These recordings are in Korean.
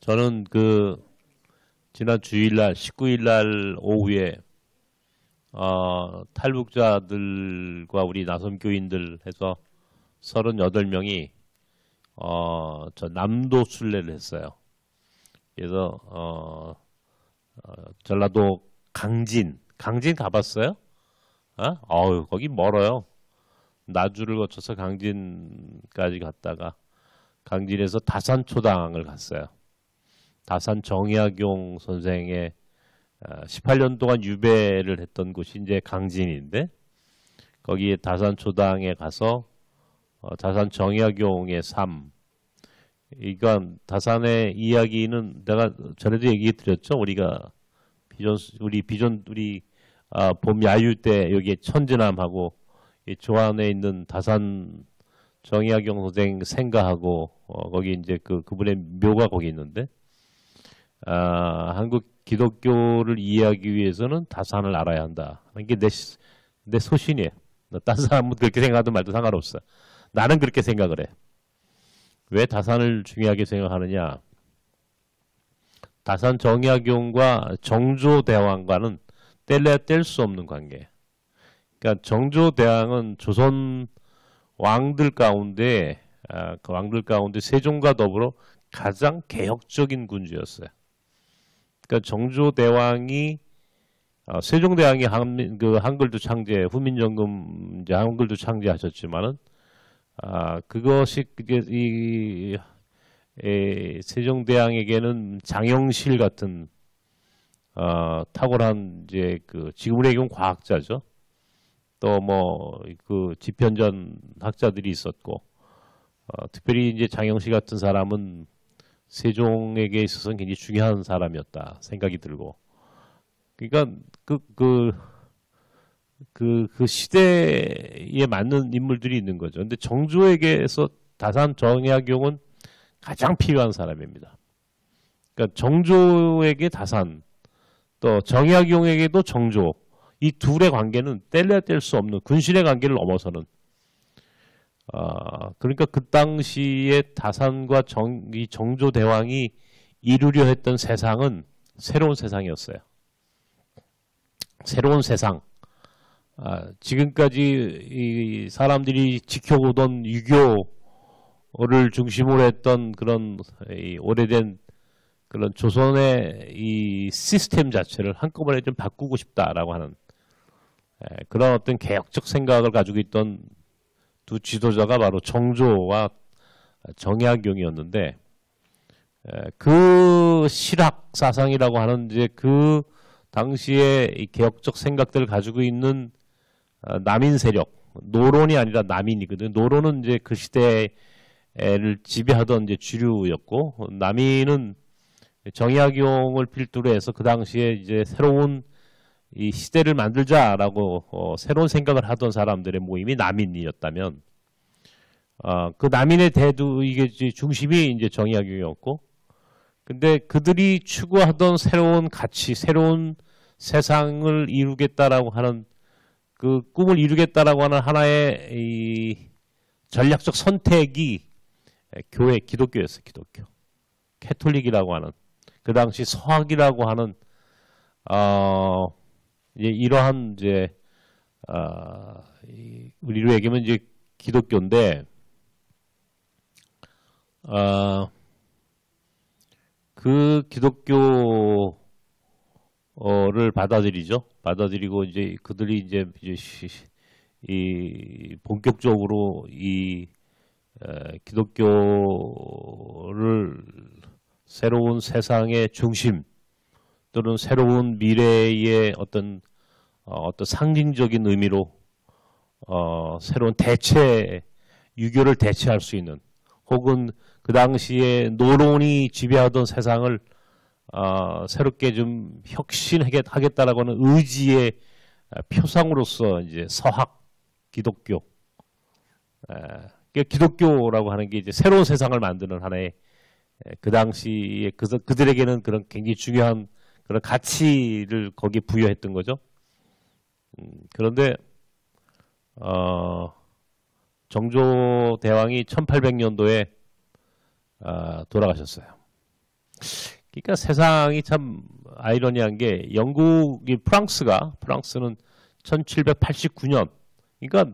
저는 지난 주일날 19일날 오후에 탈북자들과 우리 나섬교인들 해서 38명이 저 남도 순례를 했어요. 그래서 전라도 강진 가봤어요? 거기 멀어요. 나주를 거쳐서 강진까지 갔다가 강진에서 다산초당을 갔어요. 다산 정약용 선생의 18년 동안 유배를 했던 곳이 이제 강진인데, 거기에 다산초당에 가서 다산 정약용의 삶, 이건 다산의 이야기는 내가 전에도 얘기 드렸죠. 우리가 우리 봄 야유 때 여기에 천진암하고 이 조안에 있는 다산 정약용 선생 생가하고 거기 이제 그분의 묘가 거기 있는데, 한국 기독교를 이해하기 위해서는 다산을 알아야 한다. 이게 내 소신이에요. 다른 사람은 그렇게 생각하든 말도 상관없어. 나는 그렇게 생각을 해. 왜 다산을 중요하게 생각하느냐? 다산 정약용과 정조대왕과는 뗄래야 뗄 수 없는 관계. 그러니까 정조대왕은 조선 왕들 가운데 그 왕들 가운데 세종과 더불어 가장 개혁적인 군주였어요. 그러니까 정조대왕이 세종대왕이 한글도 창제, 후민정금 이제 한글도 창제하셨지만은 그것이 세종대왕에게는 장영실 같은 탁월한 이제 지금으로 얘기하면 과학자죠. 또 지편전 학자들이 있었고, 특별히 이제 장영실 같은 사람은 세종에게 있어서는 굉장히 중요한 사람이었다 생각이 들고, 그러니까 그 시대에 맞는 인물들이 있는 거죠. 근데 정조에게서 다산 정약용은 가장 필요한 사람입니다. 그러니까 정조에게 다산, 또 정약용에게도 정조, 이 둘의 관계는 뗄래야 뗄 수 없는 군신의 관계를 넘어서는, 그러니까 그 당시에 다산과 이 정조대왕이 이루려 했던 세상은 새로운 세상이었어요. 새로운 세상. 지금까지 이 사람들이 지켜오던 유교를 중심으로 했던 그런 오래된 그런 조선의 이 시스템 자체를 한꺼번에 좀 바꾸고 싶다라고 하는 그런 어떤 개혁적 생각을 가지고 있던 두 지도자가 바로 정조와 정약용이었는데, 그 실학 사상이라고 하는 이제 그 당시에 이 개혁적 생각들을 가지고 있는 남인 세력, 노론이 아니라 남인이거든요. 노론은 이제 그 시대를 지배하던 이제 주류였고, 남인은 정약용을 필두로 해서 그 당시에 이제 새로운 이 시대를 만들자라고 새로운 생각을 하던 사람들의 모임이 남인이었다면, 그 남인의 이게 중심이 이제 정약용이었고, 근데 그들이 추구하던 새로운 가치, 새로운 세상을 이루겠다라고 하는 그 꿈을 이루겠다라고 하는 하나의 이 전략적 선택이 기독교였어요. 기독교. 캐톨릭이라고 하는, 그 당시 서학이라고 하는 이러한 이제 우리로 얘기하면 이제 기독교인데, 그 기독교를 받아들이고 이제 그들이 이제 이 본격적으로 이 기독교를 새로운 세상의 중심 또는 새로운 미래의 어떤 상징적인 의미로 새로운 유교를 대체할 수 있는, 혹은 그 당시에 노론이 지배하던 세상을 새롭게 좀 혁신하겠다라고 하는 의지의 표상으로서 이제 서학 기독교, 기독교라고 하는 게 이제 새로운 세상을 만드는 하나의 그 당시에 그들에게는 그런 굉장히 중요한 그런 가치를 거기에 부여했던 거죠. 그런데 정조대왕이 1800년도에 돌아가셨어요. 그러니까 세상이 참 아이러니한 게 프랑스는 1789년, 그러니까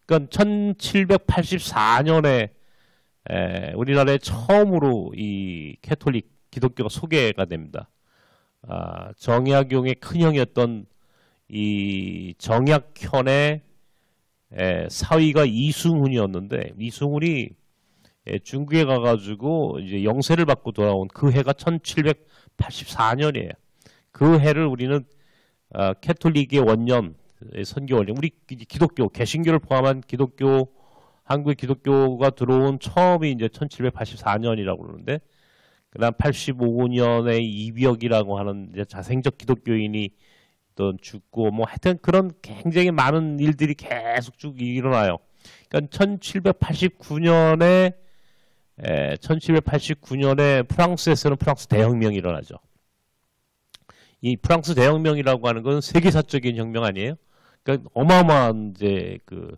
그러니까 1784년에 우리나라에 처음으로 이 캐톨릭 기독교가 소개가 됩니다. 정약용의 큰형이었던 이 정약현의 사위가 이승훈이었는데, 이승훈이 중국에 가가지고 이제 영세를 받고 돌아온 그 해가 1784년이에요. 그 해를 우리는 캐톨릭의 원년, 선교 원년, 우리 기독교, 개신교를 포함한 기독교, 한국의 기독교가 들어온 처음이 이제 1784년이라고 그러는데, 그다음 85년에 이벽이라고 하는 이제 자생적 기독교인이 또 죽고 뭐 하여튼 그런 굉장히 많은 일들이 계속 쭉 일어나요. 그러니까 1789년에 프랑스에서는 프랑스 대혁명이 일어나죠. 이 프랑스 대혁명이라고 하는 건 세계사적인 혁명 아니에요? 그러니까 어마어마한 이제 그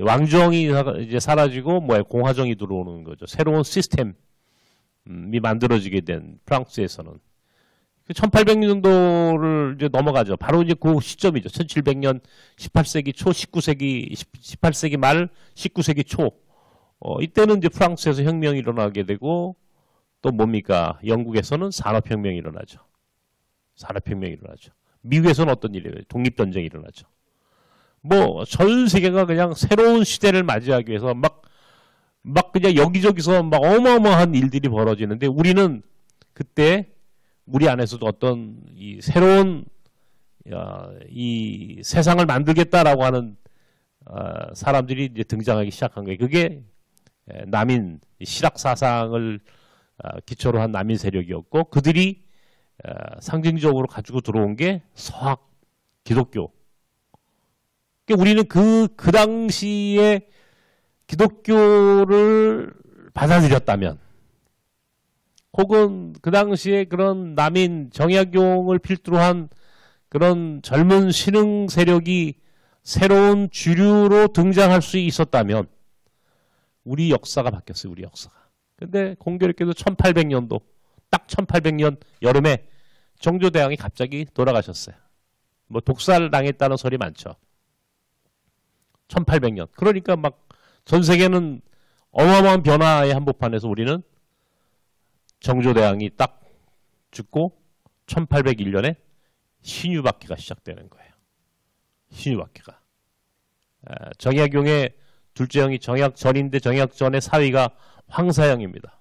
왕정이 이제 사라지고 공화정이 들어오는 거죠. 새로운 시스템이 만들어지게 된 프랑스에서는 1800년도를 이제 넘어가죠. 바로 이제 그 시점이죠. 1700년 18세기 초, 18세기 말, 19세기 초. 이때는 이제 프랑스에서 혁명이 일어나게 되고 또 뭡니까? 영국에서는 산업혁명이 일어나죠. 산업혁명이 일어나죠. 미국에서는 어떤 일이에요? 독립전쟁이 일어나죠. 뭐 전 세계가 그냥 새로운 시대를 맞이하기 위해서 막 그냥 여기저기서 막 어마어마한 일들이 벌어지는데, 우리는 그때 우리 안에서도 어떤 이 새로운 이 세상을 만들겠다라고 하는 사람들이 이제 등장하기 시작한 거예요. 그게 남인 실학 사상을 기초로 한 남인 세력이었고, 그들이 상징적으로 가지고 들어온 게 서학, 기독교. 그러니까 우리는 그 당시에 기독교를 받아들였다면, 혹은 그 당시에 그런 남인 정약용을 필두로 한 그런 젊은 신흥 세력이 새로운 주류로 등장할 수 있었다면 우리 역사가 바뀌었어요. 우리 역사가. 근데 공교롭게도 1800년도, 딱 1800년 여름에 정조대왕이 갑자기 돌아가셨어요. 뭐 독살당했다는 소리 많죠. 1800년. 그러니까 막 전 세계는 어마어마한 변화의 한복판에서 우리는 정조대왕이 딱 죽고 1801년에 신유박해가 시작되는 거예요. 신유박해가. 정약용의 둘째 형이 정약전인데 정약전의 사위가 황사영입니다.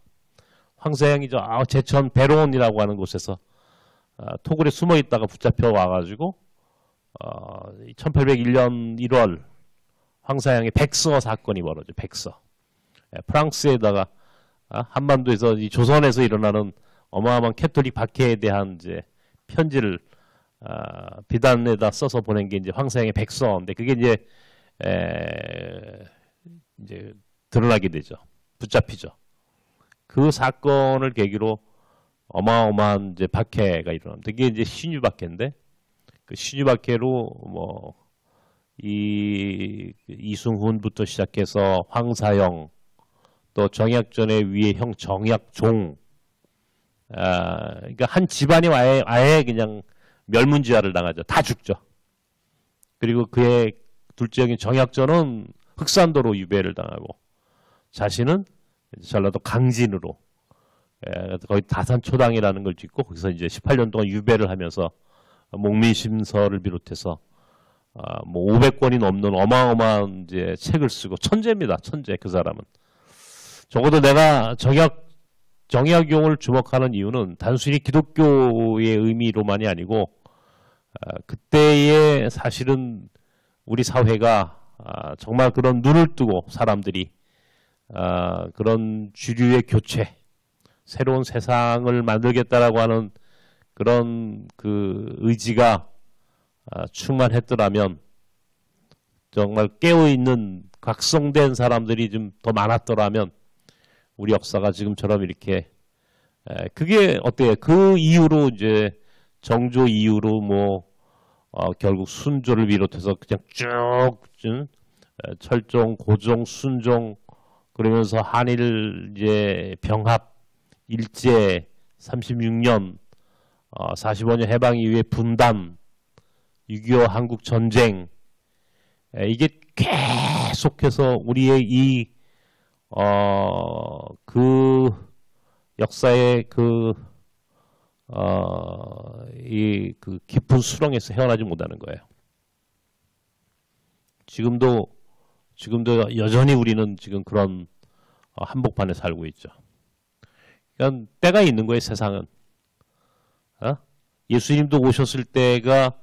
황사영이 제천 배로원이라고 하는 곳에서 토굴에 숨어 있다가 붙잡혀 와가지고 1801년 1월 황사영의 백서 사건이 벌어져. 백서. 프랑스에다가 한반도에서 이 조선에서 일어나는 어마어마한 캐톨릭 박해에 대한 이제 편지를 비단에다 써서 보낸 게 이제 황사영의 백서인데, 그게 이제 드러나게 되죠. 붙잡히죠. 그 사건을 계기로 어마어마한 이제 박해가 일어납니다. 이게 이제 신유 박해인데, 그 신유 박해로 뭐 이승훈부터 시작해서 황사영, 또 정약전의 위에 형 정약종, 그러니까 한 집안이 아예 그냥 멸문지화를 당하죠. 다 죽죠. 그리고 그의 둘째 형인 정약전은 흑산도로 유배를 당하고, 자신은 전라도 강진으로 거의 다산초당이라는 걸 짓고 거기서 이제 18년 동안 유배를 하면서 목민심서를 비롯해서 뭐 500권이 넘는 어마어마한 이제 책을 쓰고 천재입니다. 천재. 그 사람은. 적어도 내가 정약용을 주목하는 이유는 단순히 기독교의 의미로만이 아니고 그때의 사실은 우리 사회가 정말 그런 눈을 뜨고 사람들이 그런 주류의 교체, 새로운 세상을 만들겠다라고 하는 그런 그 의지가 충만했더라면, 정말 깨어있는 각성된 사람들이 좀 더 많았더라면 우리 역사가 지금처럼 이렇게 그게 어때요? 그 이후로 이제 정조 이후로 뭐 결국 순조를 비롯해서 그냥 쭉 철종, 고종, 순종 그러면서 한일 이제 병합 일제 36년 45년 해방 이후의 분단, 6.25 한국 전쟁, 이게 계속해서 우리의 그 역사의 그 깊은 수렁에서 헤어나지 못하는 거예요. 지금도 여전히 우리는 지금 그런 한복판에 살고 있죠. 그러니까 때가 있는 거예요, 세상은. 예수님도 오셨을 때가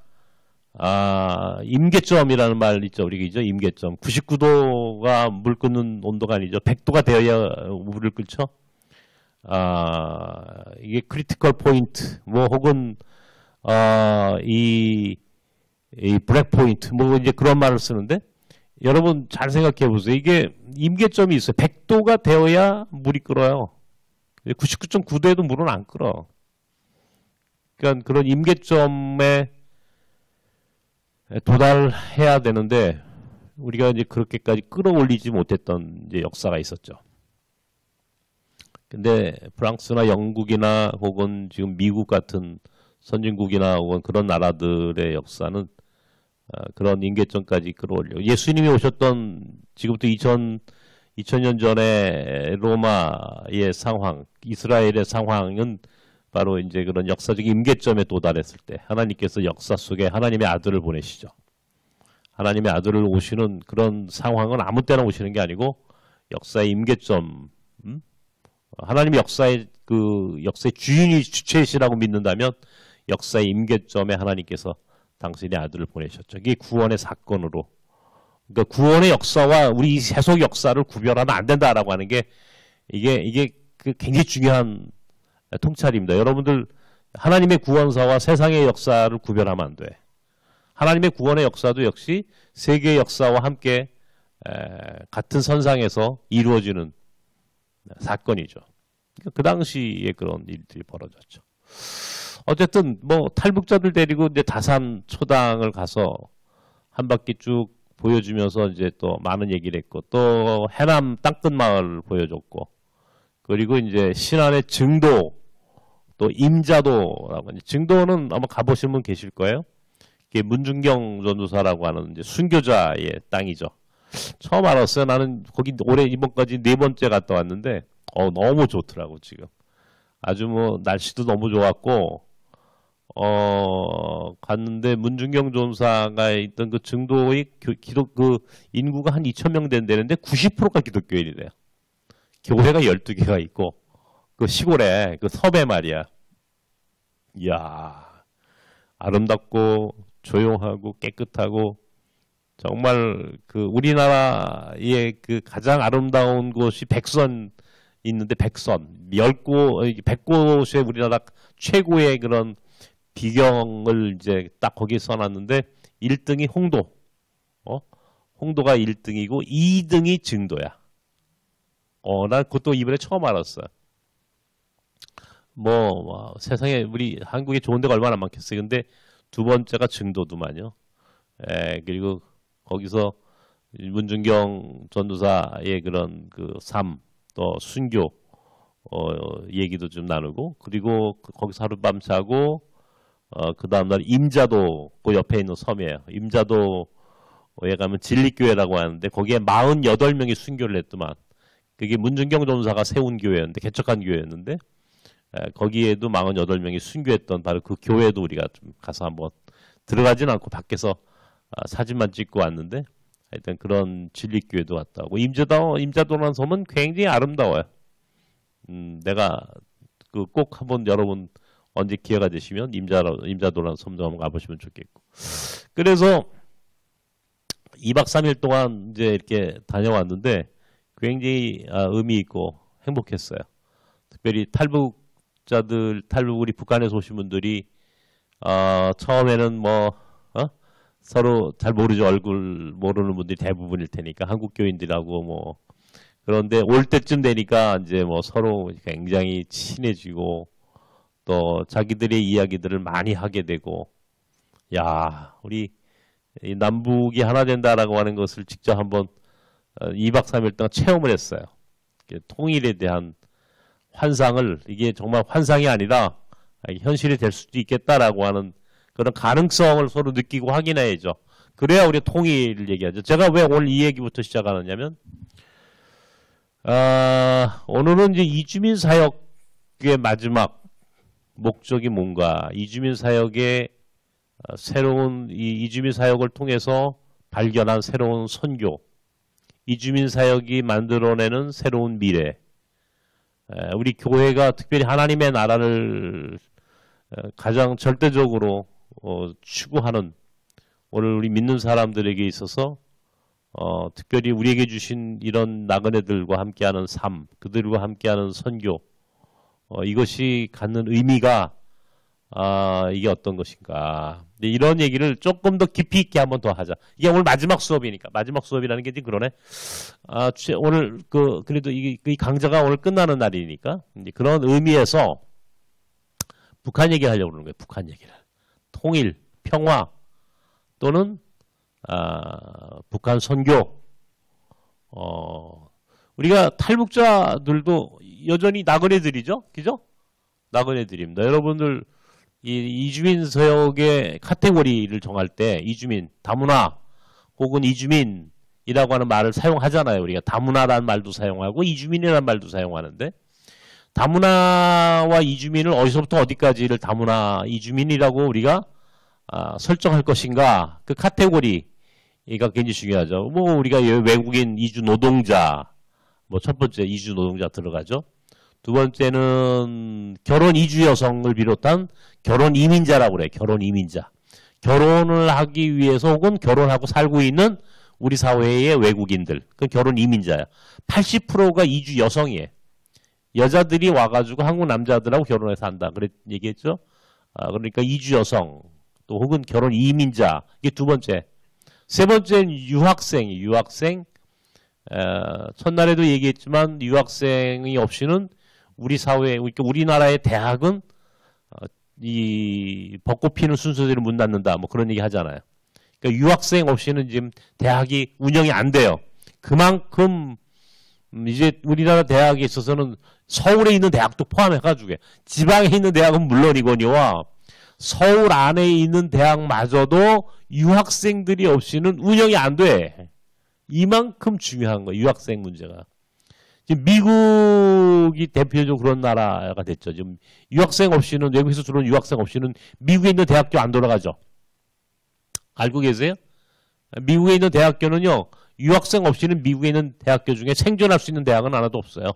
임계점이라는 말 있죠. 우리 그죠? 임계점. 99도가 물 끓는 온도가 아니죠. 100도가 되어야 물을 끓죠. 이게 크리티컬 포인트, 뭐 혹은 이 브렉 포인트, 뭐 이제 그런 말을 쓰는데 여러분 잘 생각해 보세요. 이게 임계점이 있어요. 100도가 되어야 물이 끓어요. 99.9도에도 물은 안 끓어. 그러니까 그런 임계점에 도달해야 되는데 우리가 이제 그렇게까지 끌어올리지 못했던 이제 역사가 있었죠. 근데 프랑스나 영국이나 혹은 지금 미국 같은 선진국이나 혹은 그런 나라들의 역사는 그런 임계점까지 끌어올려. 예수님이 오셨던 지금부터 2000년 전에 로마의 상황, 이스라엘의 상황은 바로 이제 그런 역사적인 임계점에 도달했을 때 하나님께서 역사 속에 하나님의 아들을 보내시죠. 하나님의 아들을 오시는 그런 상황은 아무 때나 오시는 게 아니고 역사의 임계점, 하나님이 역사의 주인이 주체이시라고 믿는다면 역사의 임계점에 하나님께서 당신의 아들을 보내셨죠. 이게 구원의 사건으로. 그러니까 구원의 역사와 우리 세속 역사를 구별하면 안 된다라고 하는 게 이게 굉장히 중요한 통찰입니다. 여러분들 하나님의 구원사와 세상의 역사를 구별하면 안 돼. 하나님의 구원의 역사도 역시 세계의 역사와 함께 같은 선상에서 이루어지는 사건이죠. 그 당시에 그런 일들이 벌어졌죠. 어쨌든 뭐 탈북자들 데리고 이제 다산 초당을 가서 한 바퀴 쭉 보여주면서 이제 또 많은 얘기를 했고 또 해남 땅끝 마을을 보여줬고 그리고 이제 신안의 증도 또 임자도라고 하는 증도는 아마 가보신 분 계실 거예요. 이게 문중경 전도사라고 하는 이제 순교자의 땅이죠. 처음 알았어요. 나는 거기 올해 이번까지 4번째 갔다 왔는데 너무 좋더라고 지금. 아주 뭐 날씨도 너무 좋았고 갔는데 문중경 전도사가 있던 그 증도의 기독 그 인구가 한 2,000명 된다는데 90%가 기독교인이래요. 교회가 12개가 있고 그 시골에 그 섬에 말이야. 이야 아름답고 조용하고 깨끗하고 정말 그 우리나라의 그 가장 아름다운 곳이 백선 있는데 백선 100곳에 우리나라 최고의 그런 비경을 이제 딱 거기에 써놨는데 1등이 홍도, 홍도가 1등이고 2등이 증도야. 난 그것도 이번에 처음 알았어요. 세상에 우리 한국에 좋은 데가 얼마나 많겠어요. 근데 두 번째가 증도도만요. 그리고 거기서 문중경 전도사의 그런 그 삶, 또 순교 얘기도 좀 나누고 그리고 거기서 하룻밤 자고 그 다음날 임자도 그 옆에 있는 섬이에요. 임자도에 가면 진리교회라고 하는데 거기에 48명이 순교를 했더만 그게 문중경 전도사가 세운 교회였는데 개척한 교회였는데 거기에도 48명이 순교했던 바로 그 교회도 우리가 좀 가서 한번 들어가진 않고 밖에서 사진만 찍고 왔는데 하여튼 그런 진리교회도 왔다 고 임자도라는 섬은 굉장히 아름다워요. 내가 꼭 한번 여러분 언제 기회가 되시면 임자도라는 섬도 한번 가보시면 좋겠고. 그래서 2박 3일 동안 이제 이렇게 다녀왔는데 굉장히 의미 있고 행복했어요. 특별히 탈북 우리 북한에서 오신 분들이 처음에는 서로 잘 모르죠. 얼굴 모르는 분들이 대부분일 테니까 한국 교인들하고 그런데 올 때쯤 되니까 이제 서로 굉장히 친해지고 또 자기들의 이야기들을 많이 하게 되고 야 우리 남북이 하나 된다라고 하는 것을 직접 한번 2박 3일 동안 체험을 했어요. 통일에 대한 환상을 이게 정말 환상이 아니라 현실이 될 수도 있겠다라고 하는 그런 가능성을 서로 느끼고 확인해야죠. 그래야 우리 통일을 얘기하죠. 제가 왜 오늘 이 얘기부터 시작하느냐면 오늘은 이제 이주민 사역의 마지막 목적이 뭔가, 이주민 사역의 새로운 이주민 사역을 통해서 발견한 새로운 선교, 이주민 사역이 만들어내는 새로운 미래, 우리 교회가 특별히 하나님의 나라를 가장 절대적으로 추구하는 오늘 우리 믿는 사람들에게 있어서 특별히 우리에게 주신 이런 나그네들과 함께하는 삶, 그들과 함께하는 선교, 이것이 갖는 의미가 이게 어떤 것인가. 이런 얘기를 조금 더 깊이 있게 한번 더 하자. 이게 오늘 마지막 수업이니까. 마지막 수업이라는 게 이제 그러네. 오늘 그래도 이 강좌가 오늘 끝나는 날이니까 이제 그런 의미에서 북한 얘기를 하려고 그러는 거예요. 북한 얘기를. 통일, 평화 또는 북한 선교. 우리가 탈북자들도 여전히 나그네들이죠, 그죠? 나그네들입니다. 여러분들 이주민 서역의 카테고리를 정할 때 이주민, 다문화 혹은 이주민이라고 하는 말을 사용하잖아요. 우리가 다문화라는 말도 사용하고 이주민이라는 말도 사용하는데 다문화와 이주민을 어디서부터 어디까지를 다문화, 이주민이라고 우리가 설정할 것인가, 그 카테고리가 굉장히 중요하죠. 뭐 우리가 외국인 이주 노동자, 뭐 첫 번째 이주 노동자 들어가죠. 두 번째는 결혼 이주 여성을 비롯한 결혼 이민자라고 그래요. 결혼 이민자. 결혼을 하기 위해서 혹은 결혼하고 살고 있는 우리 사회의 외국인들. 그 결혼 이민자야. 80%가 이주 여성이에요. 여자들이 와가지고 한국 남자들하고 결혼해서 한다. 그랬 얘기했죠. 그러니까 이주 여성 또 혹은 결혼 이민자. 이게 두 번째. 세 번째는 유학생. 첫날에도 얘기했지만 유학생이 없이는 우리 사회, 그러니까 우리나라의 대학은 이 벚꽃 피는 순서대로 문 닫는다. 뭐 그런 얘기 하잖아요. 그러니까 유학생 없이는 지금 대학이 운영이 안 돼요. 그만큼 이제 우리나라 대학에 있어서는 서울에 있는 대학도 포함해가지고 지방에 있는 대학은 물론이거니와 서울 안에 있는 대학마저도 유학생들이 없이는 운영이 안 돼. 이만큼 중요한 거예요. 유학생 문제가. 지금 미국이 대표적으로 그런 나라가 됐죠. 지금 유학생 없이는, 외국에서 들어온 유학생 없이는 미국에 있는 대학교 안 돌아가죠. 알고 계세요? 미국에 있는 대학교는요, 유학생 없이는 미국에 있는 대학교 중에 생존할 수 있는 대학은 하나도 없어요.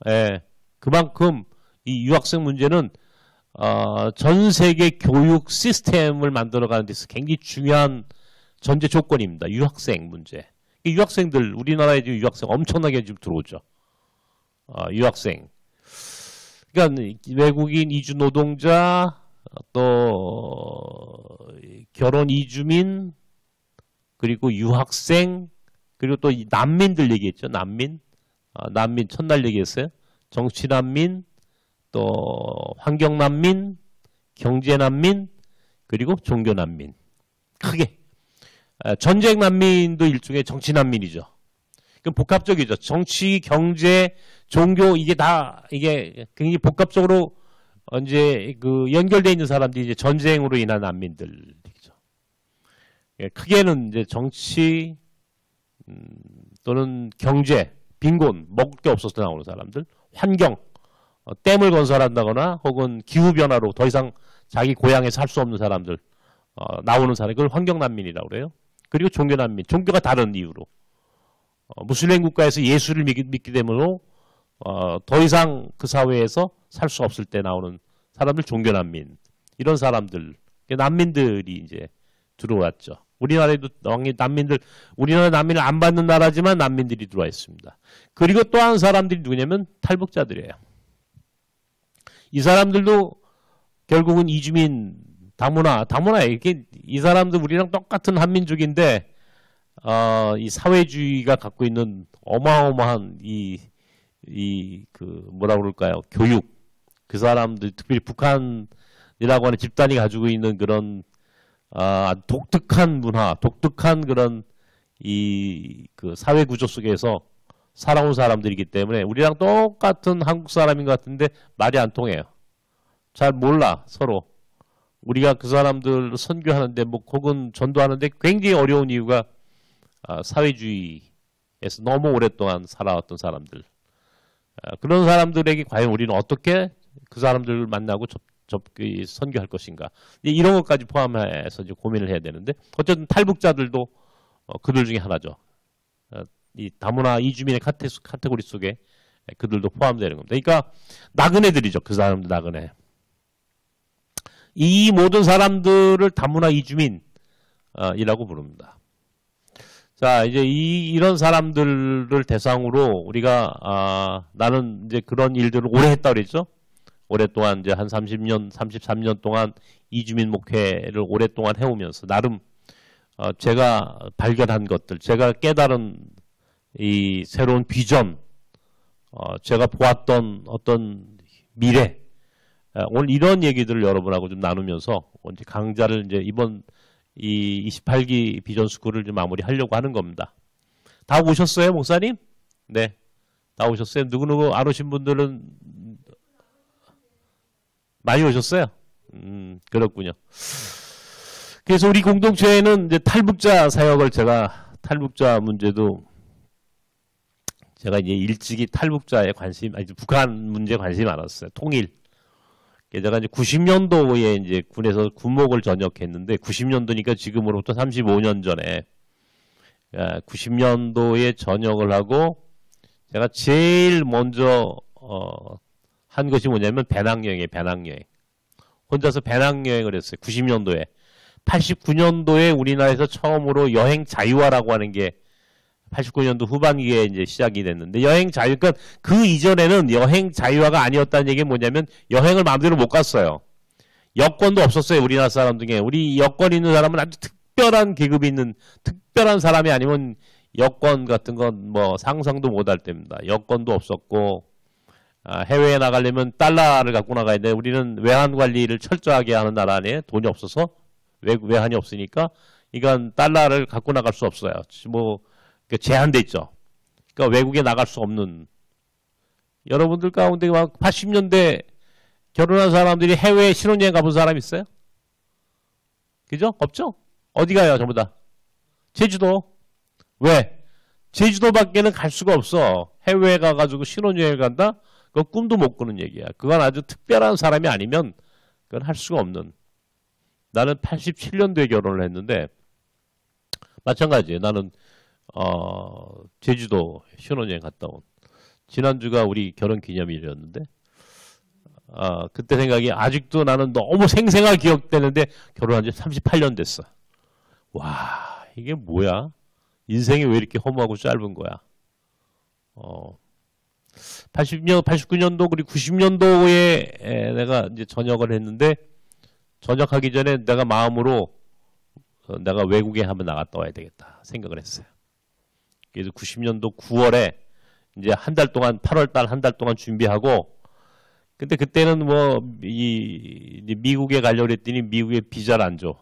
예, 그만큼 이 유학생 문제는 전 세계 교육 시스템을 만들어가는 데서 굉장히 중요한 전제 조건입니다. 유학생 문제. 유학생들, 우리나라에 지금 유학생 엄청나게 지금 들어오죠. 유학생. 그러니까 외국인 이주 노동자, 또 결혼 이주민, 그리고 유학생, 그리고 또 난민들 얘기했죠. 난민. 난민 첫날 얘기했어요. 정치난민, 또 환경난민, 경제난민, 그리고 종교난민. 크게. 전쟁 난민도 일종의 정치 난민이죠. 그럼 복합적이죠. 정치, 경제, 종교 이게 다 이게 굉장히 복합적으로 이제 그 연결되어 있는 사람들이 이제 전쟁으로 인한 난민들이죠. 크게는 이제 정치 또는 경제, 빈곤, 먹을 게 없어서 나오는 사람들, 환경, 댐을 건설한다거나 혹은 기후 변화로 더 이상 자기 고향에 살 수 없는 사람들 나오는 사람, 그걸 환경 난민이라고 그래요. 그리고 종교 난민, 종교가 다른 이유로 무슬림 국가에서 예수를 믿기 때문에 더 이상 그 사회에서 살 수 없을 때 나오는 사람들, 종교 난민, 이런 사람들, 난민들이 이제 들어왔죠. 우리나라에도 난민들, 우리나라 난민을 안 받는 나라지만 난민들이 들어와 있습니다. 그리고 또 한 사람들이 누구냐면 탈북자들이에요. 이 사람들도 결국은 이주민, 다문화 이렇게 이 사람들 우리랑 똑같은 한민족인데 이 사회주의가 갖고 있는 어마어마한 그 뭐라 그럴까요? 교육. 그 사람들 특별히 북한이라고 하는 집단이 가지고 있는 그런 독특한 문화, 독특한 그런 그 사회 구조 속에서 살아온 사람들이기 때문에 우리랑 똑같은 한국 사람인 것 같은데 말이 안 통해요. 잘 몰라 서로. 우리가 그 사람들 선교하는데 뭐 혹은 전도하는데 굉장히 어려운 이유가 사회주의에서 너무 오랫동안 살아왔던 사람들. 그런 사람들에게 과연 우리는 어떻게 그 사람들을 만나고 선교할 것인가. 이런 것까지 포함해서 이제 고민을 해야 되는데 어쨌든 탈북자들도 그들 중에 하나죠. 이 다문화 이주민의 카테고리 속에 그들도 포함되는 겁니다. 그러니까 나그네들이죠. 그 사람들 나그네. 이 모든 사람들을 다문화 이주민이라고 부릅니다. 자, 이제 이런 사람들을 대상으로 우리가 나는 이제 그런 일들을 오래 했다 그랬죠. 오랫동안 이제 한 30년, 33년 동안 이주민 목회를 오랫동안 해오면서 나름 제가 발견한 것들, 제가 깨달은 이 새로운 비전, 제가 보았던 어떤 미래, 오늘 이런 얘기들을 여러분하고 좀 나누면서 이제 강좌를 이제 이번 이 28기 비전 스쿨을 좀 마무리하려고 하는 겁니다. 다 오셨어요, 목사님? 네, 다 오셨어요. 누구누구 안 오신 분들은 많이 오셨어요? 그렇군요. 그래서 우리 공동체에는 이제 탈북자 사역을 탈북자 문제도 제가 이제 일찍이 탈북자에 북한 문제에 관심이 많았어요. 통일. 제가 이제 90년도에 이제 군에서 군목을 전역했는데 90년도니까 지금으로부터 35년 전에 90년도에 전역을 하고 제가 제일 먼저 한 것이 뭐냐면 배낭여행이에요. 배낭여행. 혼자서 배낭여행을 했어요. 90년도에. 89년도에 우리나라에서 처음으로 여행 자유화라고 하는 게 89년도 후반기에 이제 시작이 됐는데 여행 자유, 그러니까 그 이전에는 여행 자유화가 아니었다는 얘기는 뭐냐면 여행을 마음대로 못 갔어요. 여권도 없었어요. 우리나라 사람 중에. 우리 여권 있는 사람은 아주 특별한 계급이 있는 특별한 사람이 아니면 여권 같은 건 뭐 상상도 못할 때입니다. 여권도 없었고 해외에 나가려면 달러를 갖고 나가야 돼. 우리는 외환 관리를 철저하게 하는 나라 아니에요. 돈이 없어서 외환이 없으니까 이건 달러를 갖고 나갈 수 없어요. 뭐 제한돼 있죠. 그러니까 외국에 나갈 수 없는 여러분들 가운데 막 80년대 결혼한 사람들이 해외에 신혼여행 가본 사람 있어요? 그죠? 없죠? 어디 가요? 전부 다. 제주도. 왜? 제주도밖에는 갈 수가 없어. 해외에 가가지고 신혼여행을 간다? 그건 꿈도 못 꾸는 얘기야. 그건 아주 특별한 사람이 아니면 그건 할 수가 없는. 나는 87년도에 결혼을 했는데 마찬가지예요. 나는 제주도 신혼여행 갔다 온. 지난주가 우리 결혼 기념일이었는데 그때 생각이 아직도 나는 너무 생생하게 기억되는데 결혼한 지 38년 됐어. 와, 이게 뭐야? 인생이 왜 이렇게 허무하고 짧은 거야? 89년도 그리고 90년도에 내가 이제 전역을 했는데 전역하기 전에 내가 마음으로 내가 외국에 한번 나갔다 와야 되겠다 생각을 했어요. 그래서 90년도 9월에 이제 한 달 동안 8월달 한 달 동안 준비하고 근데 그때는 뭐 미국에 가려고 했더니 미국에 비자를 안 줘.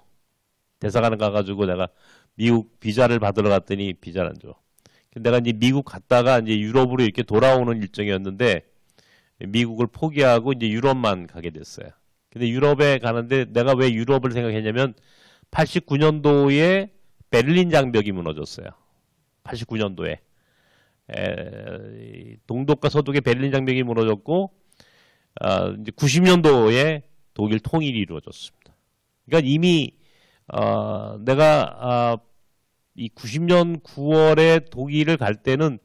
대사관 가가지고 내가 미국 비자를 받으러 갔더니 비자를 안 줘. 내가 이제 미국 갔다가 이제 유럽으로 이렇게 돌아오는 일정이었는데 미국을 포기하고 이제 유럽만 가게 됐어요. 근데 유럽에 가는데 내가 왜 유럽을 생각했냐면 89년도에 베를린 장벽이 무너졌어요. 89년도에. 동독과 서독의 베를린 장벽이 무너졌고 이제 90년도에 독일 통일이 이루어졌습니다. 그러니까 이미 내가 이 90년 9월에 독일을 갈 때는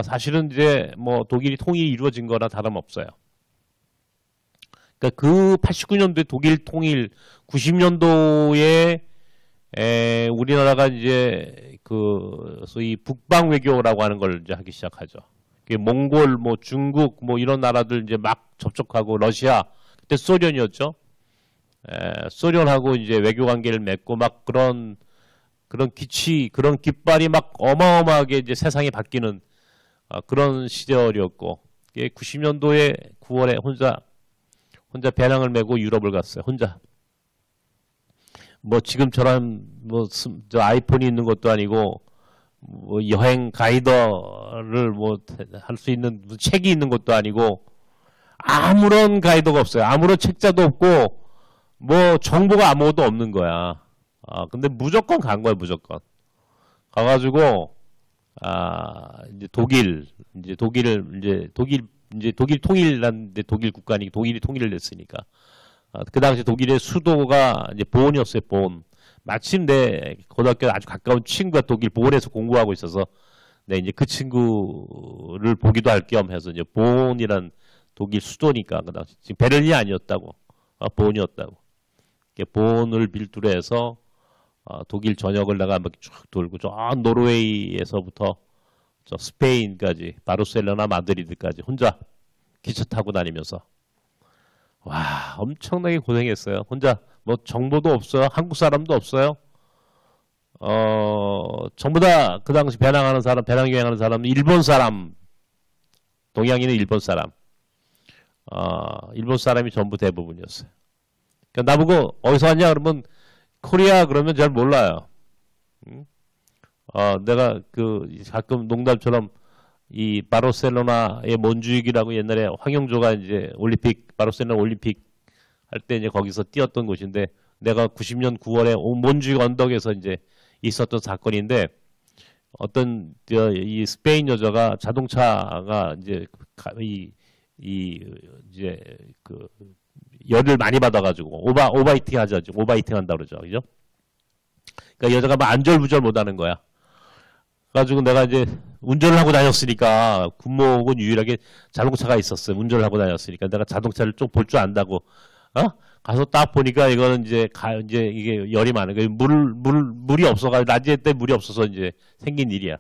사실은 이제 뭐 독일이 통일이 이루어진 거나 다름없어요. 그러니까 그 89년도에 독일 통일, 90년도에 우리나라가 이제 그 소위 북방 외교라고 하는 걸 이제 하기 시작하죠. 몽골, 뭐 중국, 뭐 이런 나라들 이제 막 접촉하고 러시아, 그때 소련이었죠. 소련하고 이제 외교 관계를 맺고 막 그런 그런 깃발이 막 어마어마하게 이제 세상이 바뀌는 그런 시절이었고, 90년도에 9월에 혼자 배낭을 메고 유럽을 갔어요. 혼자. 뭐 지금처럼 뭐 저 아이폰이 있는 것도 아니고 뭐 여행 가이더를 뭐 할 수 있는 무슨 책이 있는 것도 아니고 아무런 가이드가 없어요. 아무런 책자도 없고 뭐 정보가 아무것도 없는 거야. 근데 무조건 간 거야, 무조건. 가가지고 이제 독일 통일났는데 독일 국가니 독일이 통일을 했으니까. 그 당시 독일의 수도가 이제 본이었어요, 본. 마침 내 고등학교 아주 가까운 친구가 독일 본에서 공부하고 있어서 내 이제 그 친구를 보기도 할 겸 해서 이제 본이란 독일 수도니까 그 당시 지금 베를린이 아니었다고, 본이었다고. 본을 빌드로 해서 독일 전역을 내가 한 바퀴 쭉 돌고 저 노르웨이에서부터 저 스페인까지 바르셀로나 마드리드까지 혼자 기차 타고 다니면서 와 엄청나게 고생했어요. 혼자 뭐 정보도 없어요. 한국 사람도 없어요. 전부 다 그 당시 배낭여행하는 사람은 일본 사람, 동양인은 일본 사람, 일본 사람이 전부 대부분이었어요. 그러니까 나보고 어디서 왔냐 그러면 코리아 그러면 잘 몰라요. 내가 가끔 농담처럼 이 바르셀로나의 몬주익이라고 옛날에 황영조가 이제 바르셀로나 올림픽 할 때 이제 거기서 뛰었던 곳인데 내가 90년 9월에 몬주익 언덕에서 이제 있었던 사건인데 어떤 이 스페인 여자가 자동차가 이제 이제 열을 많이 받아가지고 오바이팅 하죠. 오바이팅 한다 그러죠. 그죠? 그러니까 여자가 막 안절부절 못하는 거야. 그래가지고 내가 이제 운전을 하고 다녔으니까 군목은 유일하게 자동차가 있었어요. 운전을 하고 다녔으니까 내가 자동차를 좀 볼 줄 안다고 가서 딱 보니까 이거는 이제 이게 열이 많은 거예요. 물이 없어가지고 낮에 때 물이 없어서 이제 생긴 일이야.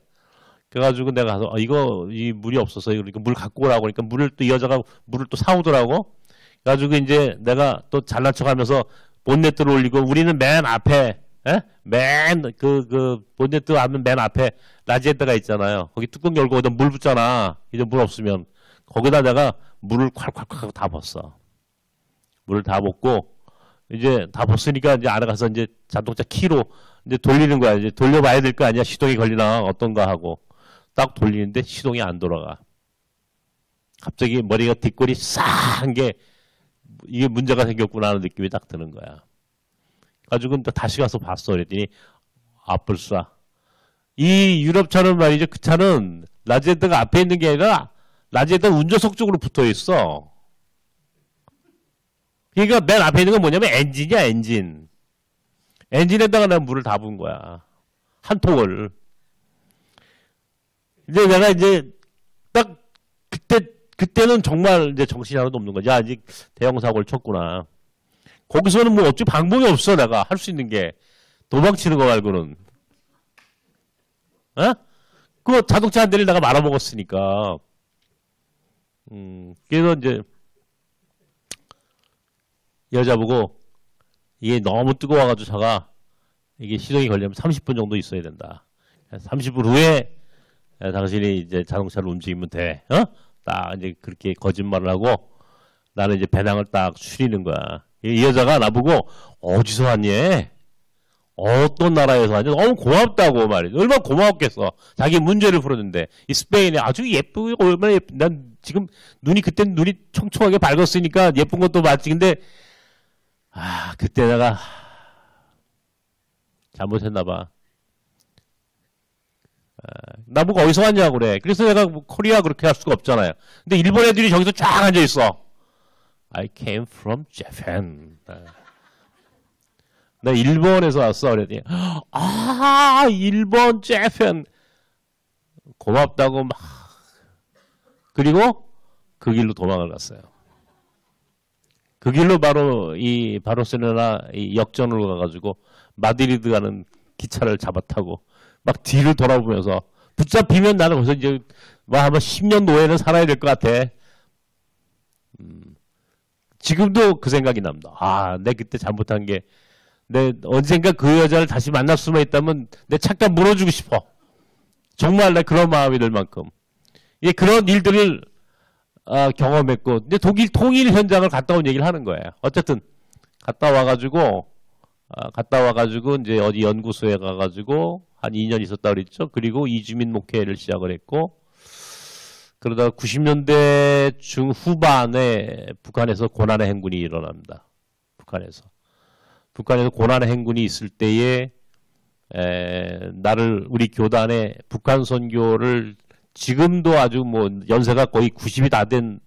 그래가지고 내가 가서 이 물이 없어서 그러니까 물 갖고 오라고 그러니까 이 여자가 물을 또 사오더라고. 그래가지고 이제 내가 또 잘난 척하면서 본네트를 올리고 우리는 맨 앞에 본네트 하면 맨 앞에 라지에다가 있잖아요. 거기 뚜껑 열고 거기다 물 붓잖아. 이제 물 없으면 거기다 내가 물을 콸콸콸 다 붓어. 물을 다 붓고 이제 다 붓으니까 이제 안에 가서 이제 자동차 키로 이제 돌리는 거야. 이제 돌려봐야 될 거 아니야. 시동이 걸리나 어떤가 하고 딱 돌리는데 시동이 안 돌아가. 갑자기 머리가 뒷골이 싸한 게 이게 문제가 생겼구나 하는 느낌이 딱 드는 거야. 가지고 다시 가서 봤어. 그랬더니 불사. 이 유럽차는 말이죠. 그 차는 라지에다가 앞에 있는 게 아니라 라지에다 운전석 쪽으로 붙어 있어. 그러니까 맨 앞에 있는 건 뭐냐면 엔진이야, 엔진. 엔진에다가 내가 물을 다 부은 거야. 한 통을. 이제 내가 이제 딱 그때는 정말 이제 정신이 하나도 없는 거지. 이제 대형 사고를 쳤구나. 거기서는 뭐 어찌 방법이 없어. 내가 할 수 있는 게 도망치는 거 말고는. 그 자동차 한 대를 내가 말아먹었으니까. 그래서 이제 여자 보고 이게 너무 뜨거워가지고 차가 이게 시동이 걸리면 30분 정도 있어야 된다. 30분 후에 당신이 이제 자동차를 움직이면 돼. 딱 이제 그렇게 거짓말을 하고 나는 이제 배낭을 딱 추리는 거야. 이 여자가 나보고 어디서 왔니? 어떤 나라에서 왔니? 너무 고맙다고 말이지. 얼마나 고마웠겠어. 자기 문제를 풀었는데 이 스페인에 아주 예쁘고 얼마나 난 지금 그때는 눈이 총총하게 밝았으니까 예쁜 것도 맞지. 근데 그때 내가 잘못했나 봐. 나보고 어디서 왔냐고 그래. 그래서 내가 뭐 코리아 그렇게 할 수가 없잖아요. 근데 일본 애들이 저기서 쫙 앉아 있어. I came from Japan. 나 일본에서 왔어. 그랬더니 일본 Japan. 고맙다고 막. 그리고 그 길로 도망을 갔어요. 그 길로 바로 이 바르셀로나 이 역전으로 가가지고 마드리드 가는 기차를 잡아타고 막 뒤를 돌아보면서 붙잡히면 나는 벌써 이제 뭐 아마 10년 노예는 살아야 될 것 같아. 지금도 그 생각이 납니다. 내 그때 잘못한 게 내 언젠가 그 여자를 다시 만날 수만 있다면 내 잠깐 물어주고 싶어. 정말 내 그런 마음이 들 만큼. 그런 일들을 경험했고, 근데 독일 통일 현장을 갔다 온 얘기를 하는 거예요. 어쨌든 갔다 와가지고 이제 어디 연구소에 가가지고 한 2년 있었다 그랬죠. 그리고 이주민 목회를 시작을 했고, 그러다가 90년대 중후반에 북한에서 고난의 행군이 일어납니다. 북한에서 고난의 행군이 있을 때에 나를 우리 교단의 북한 선교를 지금도 아주 뭐 연세가 거의 90이 다 된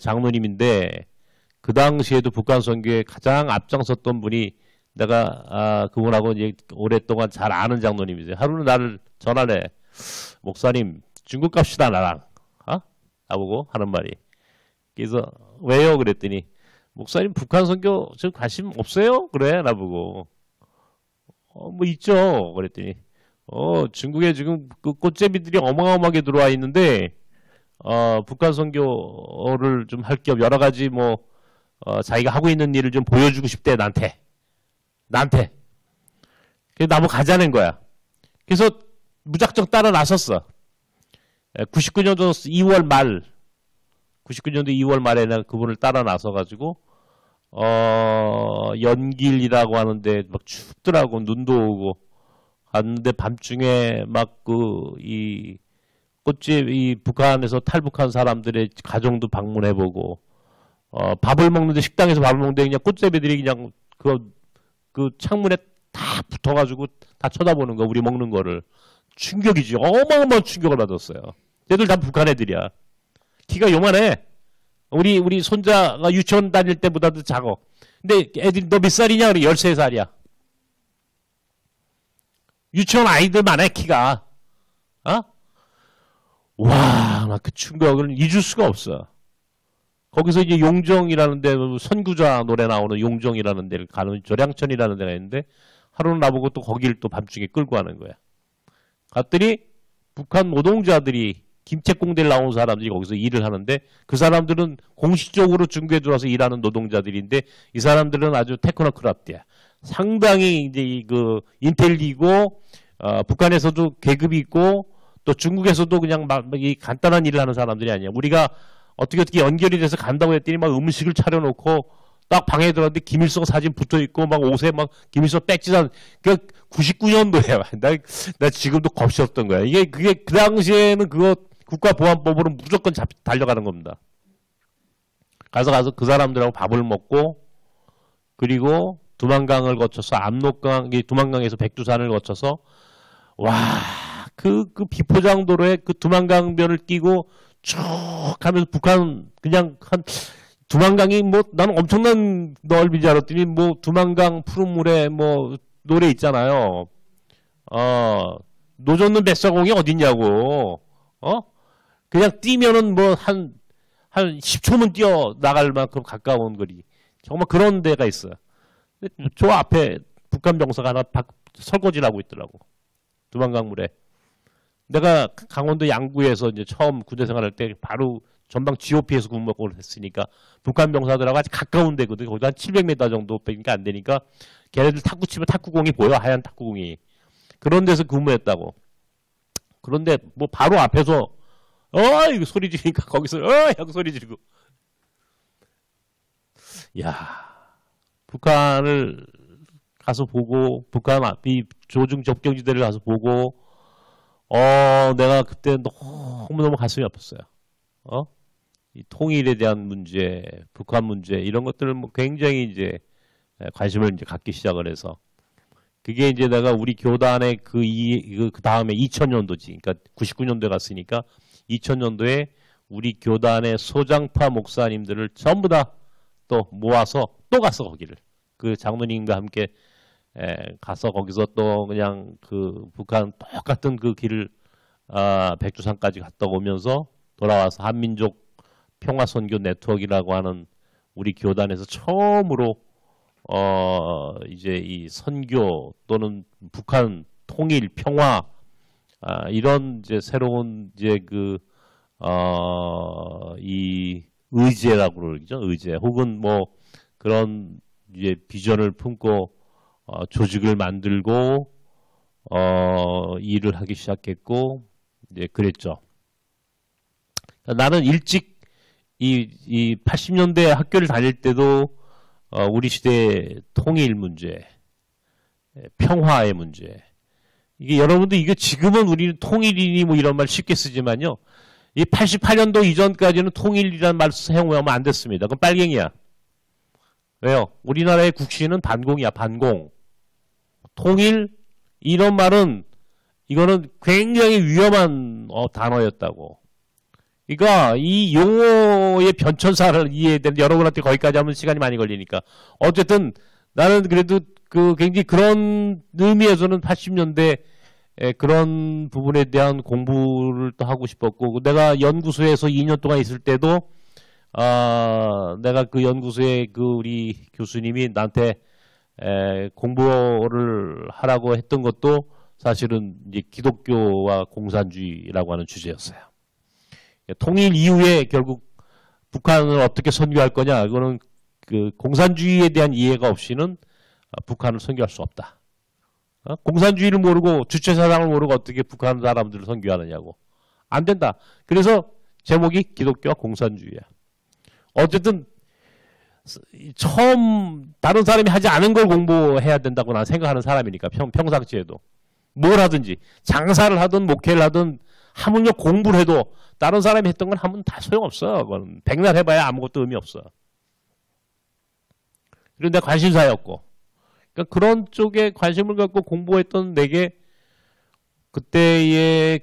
장로님인데 그 당시에도 북한 선교에 가장 앞장섰던 분이 내가 그분하고 이제 오랫동안 잘 아는 장로님이세요. 하루는 나를 전화를 해. 목사님 중국 갑시다 나랑. 나보고 하는 말이. 그래서 왜요? 그랬더니 목사님 북한 선교 지금 관심 없어요? 그래 나보고. 뭐 있죠. 그랬더니 중국에 지금 그 꽃제비들이 어마어마하게 들어와 있는데 북한 선교를 좀 할 겸 여러 가지 뭐 자기가 하고 있는 일을 좀 보여주고 싶대 나한테. 그래서 나보고 가자는 거야. 그래서 무작정 따라 나섰어. 99년도 2월 말에 내가 그분을 따라 나서가지고 연길이라고 하는데 막 춥더라고. 눈도 오고 갔는데 밤중에 막 이 꽃집 이 북한에서 탈북한 사람들의 가정도 방문해보고 밥을 먹는데 식당에서 밥을 먹는데 그냥 꽃제비들이 그냥 그 창문에 다 붙어가지고 다 쳐다보는 거 우리 먹는 거를 충격이지. 어마어마한 충격을 받았어요. 얘들 다 북한 애들이야. 키가 요만해. 우리 손자가 유치원 다닐 때보다도 작어. 근데 애들이 너 몇 살이냐? 그래 13살이야. 유치원 아이들만 해 키가. 와, 나 그 충격을 잊을 수가 없어. 거기서 이제 용정이라는 데 선구자 노래 나오는 용정이라는 데를 가는 조량천이라는 데가 있는데 하루는 나보고 또 거기를 또 밤중에 끌고 가는 거야. 갔더니 북한 노동자들이 김책공대를 나온 사람들이 거기서 일을 하는데 그 사람들은 공식적으로 중국에 들어와서 일하는 노동자들인데 이 사람들은 아주 테크노크라트야. 상당히 이제 그 인텔리고 북한에서도 계급이 있고 또 중국에서도 그냥 막 이 간단한 일을 하는 사람들이 아니야. 우리가 어떻게 연결이 돼서 간다고 했더니 막 음식을 차려놓고 딱 방에 들어갔는데 김일성 사진 붙어 있고 막 옷에 막 김일성 백지산 그 99년도에 나 지금도 겁이 없던 거야. 그게 그 당시에는 그거 국가보안법으로 무조건 달려가는 겁니다. 가서 그 사람들하고 밥을 먹고 그리고 두만강을 거쳐서 압록강, 두만강에서 백두산을 거쳐서 와, 그 비포장도로에 그 두만강변을 끼고 쭉 하면서 북한 그냥 한 두만강이 뭐 나는 엄청난 넓이인 줄 알았더니 뭐 두만강 푸른 물에 뭐 노래 있잖아요. 노젓는 뱃사공이 어딨냐고. 그냥 뛰면은 뭐 한 10초면 뛰어 나갈 만큼 가까운 거리. 정말 그런 데가 있어요. 저 앞에 북한 병사가 하나 설거지를 하고 있더라고. 두만강물에. 내가 강원도 양구에서 이제 처음 군대 생활할 때 바로 전방 GOP에서 군목을 했으니까 북한 병사들하고 아주 가까운 데거든. 거기다 한 700m 정도밖에 안 되니까 걔네들 탁구 치면 탁구공이 보여. 하얀 탁구공이. 그런 데서 근무했다고. 그런데 뭐 바로 앞에서 이거 소리 지르니까 거기서 하고 소리 지르고. 야, 북한을 가서 보고 북한 이 조중 접경지대를 가서 보고 내가 그때 너무너무 가슴이 아팠어요. 이 통일에 대한 문제, 북한 문제 이런 것들을 뭐 굉장히 이제 관심을 이제 갖기 시작을 해서 그게 이제 내가 우리 교단의 그 다음에 2000년도지, 그러니까 99년도에 갔으니까 2000년도에 우리 교단의 소장파 목사님들을 전부 다 또 모아서 또 갔어 거기를 그 장로님과 함께 가서 거기서 또 그냥 그 북한 똑같은 그 길을 백두산까지 갔다 오면서 돌아와서 한민족 평화선교 네트워크라고 하는 우리 교단에서 처음으로 이제 이 선교 또는 북한 통일 평화 이런 이제 새로운 이제 이 의제라고 그러죠. 의제 혹은 뭐 그런 이제 비전을 품고 조직을 만들고 일을 하기 시작했고 이제 그랬죠. 나는 일찍 이 80년대 학교를 다닐 때도 우리 시대의 통일 문제, 평화의 문제, 이게 여러분들 이게 지금은 우리는 통일이니 뭐 이런 말 쉽게 쓰지만요. 이 88년도 이전까지는 통일이라는 말 사용하면 안 됐습니다. 그럼 빨갱이야. 왜요? 우리나라의 국시는 반공이야, 반공. 통일 이런 말은 이거는 굉장히 위험한 단어였다고. 그러니까 이 용어의 변천사를 이해되는 여러분한테 거기까지 하면 시간이 많이 걸리니까 어쨌든 나는 그래도 그 굉장히 그런 의미에서는 80년대 그런 부분에 대한 공부를 또 하고 싶었고 내가 연구소에서 2년 동안 있을 때도 내가 그 연구소에 그 우리 교수님이 나한테 공부를 하라고 했던 것도 사실은 이제 기독교와 공산주의라고 하는 주제였어요. 통일 이후에 결국 북한을 어떻게 선교할 거냐, 이거는 그 공산주의에 대한 이해가 없이는 북한을 선교할 수 없다. 공산주의를 모르고 주체사상을 모르고 어떻게 북한 사람들을 선교하느냐고. 안 된다. 그래서 제목이 기독교와 공산주의야. 어쨌든 처음 다른 사람이 하지 않은 걸 공부해야 된다고 난 생각하는 사람이니까 평상시에도 뭘 하든지 장사를 하든 목회를 하든 하물며 공부를 해도 다른 사람이 했던 건 하면 다 소용없어. 그건 백날 해봐야 아무것도 의미 없어. 그런데 관심사였고 그러니까 그런 쪽에 관심을 갖고 공부했던 내게 그때의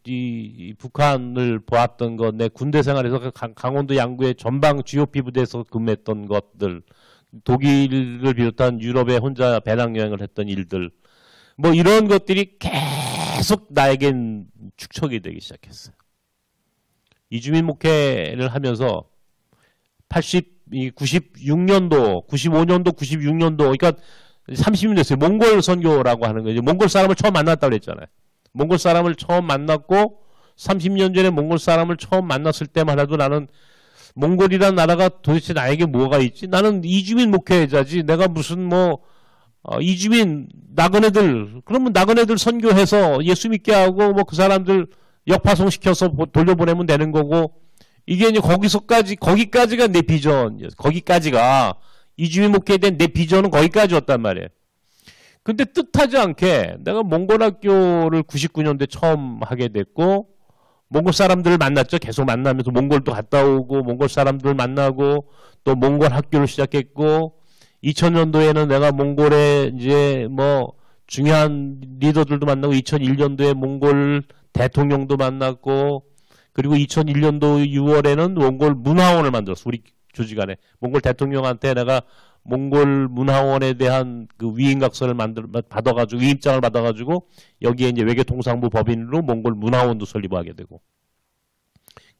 이 북한을 보았던 것, 내 군대 생활에서 강원도 양구의 전방 GOP 부대에서 근무했던 것들, 독일을 비롯한 유럽에 혼자 배낭여행을 했던 일들, 뭐 이런 것들이 계속 나에겐 축적이 되기 시작했어요. 이주민 목회를 하면서 96년도, 95년도, 96년도, 그러니까 30년 됐어요. 몽골 선교라고 하는 거죠. 몽골 사람을 처음 만났다고 그랬잖아요. 몽골 사람을 처음 만났고 30년 전에 몽골 사람을 처음 만났을 때만 해도 나는 몽골이라는 나라가 도대체 나에게 뭐가 있지? 나는 이주민 목회자지. 내가 무슨 이주민 나그네들, 그러면 나그네들 선교해서 예수 믿게 하고 뭐 그 사람들 역파송 시켜서 돌려보내면 되는 거고, 이게 이제 거기까지가 내 비전, 거기까지가 이주민 목회에 대한 내 비전은 거기까지였단 말이에요. 근데 뜻하지 않게 내가 몽골 학교를 99년도에 처음 하게 됐고, 몽골 사람들을 만났죠. 계속 만나면서 몽골도 갔다 오고, 몽골 사람들을 만나고, 또 몽골 학교를 시작했고, 2000년도에는 내가 몽골에 이제 뭐 중요한 리더들도 만나고 2001년도에 몽골 대통령도 만났고 그리고 2001년도 6월에는 몽골 문화원을 만들었어. 우리 조직 안에. 몽골 대통령한테 내가 몽골 문화원에 대한 그 위임각서를 받아가지고 위임장을 받아가지고 여기에 이제 외교통상부 법인으로 몽골 문화원도 설립하게 되고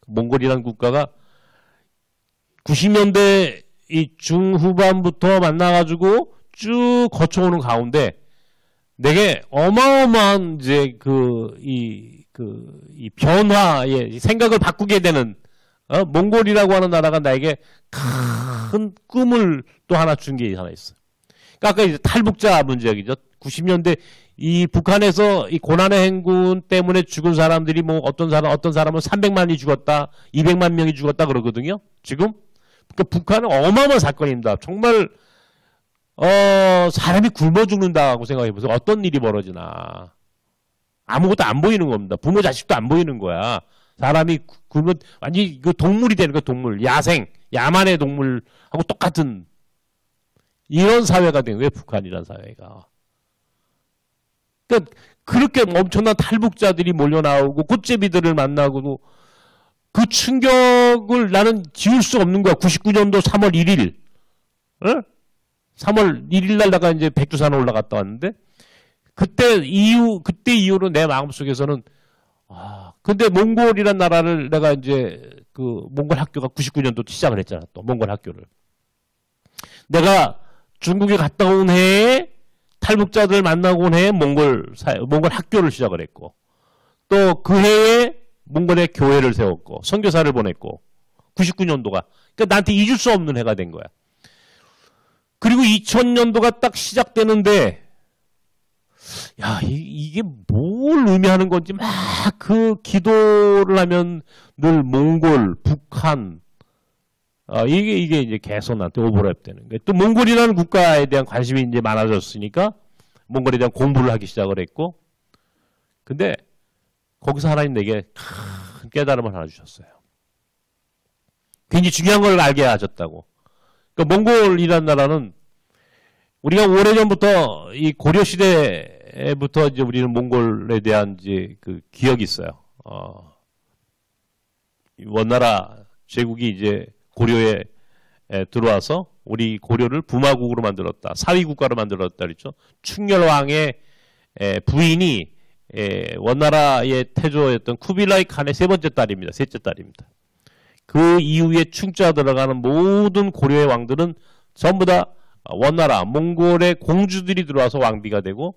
몽골이라는 국가가 90년대 이 중후반부터 만나가지고 쭉 거쳐오는 가운데 내게 어마어마한 이제 이 변화의 생각을 바꾸게 되는 몽골이라고 하는 나라가 나에게 큰 꿈을 또 하나 준 게 하나 있어. 그러니까 아까 이제 탈북자 문제이죠. 90년대 이 북한에서 이 고난의 행군 때문에 죽은 사람들이 뭐 어떤 사람은 300만이 죽었다, 200만 명이 죽었다 그러거든요. 지금. 그러니까 북한은 어마어마한 사건입니다. 정말 사람이 굶어 죽는다고 생각해 보세요. 어떤 일이 벌어지나. 아무것도 안 보이는 겁니다. 부모 자식도 안 보이는 거야. 사람이 굶어 완전히 그 동물이 되는 거야. 동물. 야생, 야만의 동물하고 똑같은 이런 사회가 된 거예요. 북한이라는 사회가. 그러니까 그렇게 엄청난 탈북자들이 몰려 나오고 꽃제비들을 만나고 그 충격을 나는 지울 수 없는 거야. 99년도 3월 1일. 어? 3월 1일 날 내가 이제 백두산에 올라갔다 왔는데, 그때 이후로 내 마음속에서는, 근데 몽골이란 나라를 내가 이제 몽골 학교가 99년도 시작을 했잖아. 또 몽골 학교를. 내가 중국에 갔다 온 해에 탈북자들 만나고 온 해에 몽골 학교를 시작을 했고, 또 그 해에 몽골에 교회를 세웠고 선교사를 보냈고 99년도가 그러니까 나한테 잊을 수 없는 해가 된 거야. 그리고 2000년도가 딱 시작되는데 야 이게 뭘 의미하는 건지 막 그 기도를 하면 늘 몽골, 북한 이게 이제 계속 나한테 오버랩 되는 거야. 또 몽골이라는 국가에 대한 관심이 이제 많아졌으니까 몽골에 대한 공부를 하기 시작을 했고, 근데 거기서 하나님 내게 큰 깨달음을 하나 주셨어요. 굉장히 중요한 걸 알게 하셨다고. 그러니까 몽골이라는 나라는 우리가 오래전부터 이 고려 시대부터 이제 우리는 몽골에 대한 이제 그 기억이 있어요. 원나라 제국이 이제 고려에 들어와서 우리 고려를 부마국으로 만들었다. 사위국가로 만들었다 그랬죠. 충렬왕의 부인이 원나라의 태조였던 쿠빌라이 칸의 세 번째 딸입니다. 셋째 딸입니다. 그 이후에 충자 들어가는 모든 고려의 왕들은 전부 다 원나라, 몽골의 공주들이 들어와서 왕비가 되고,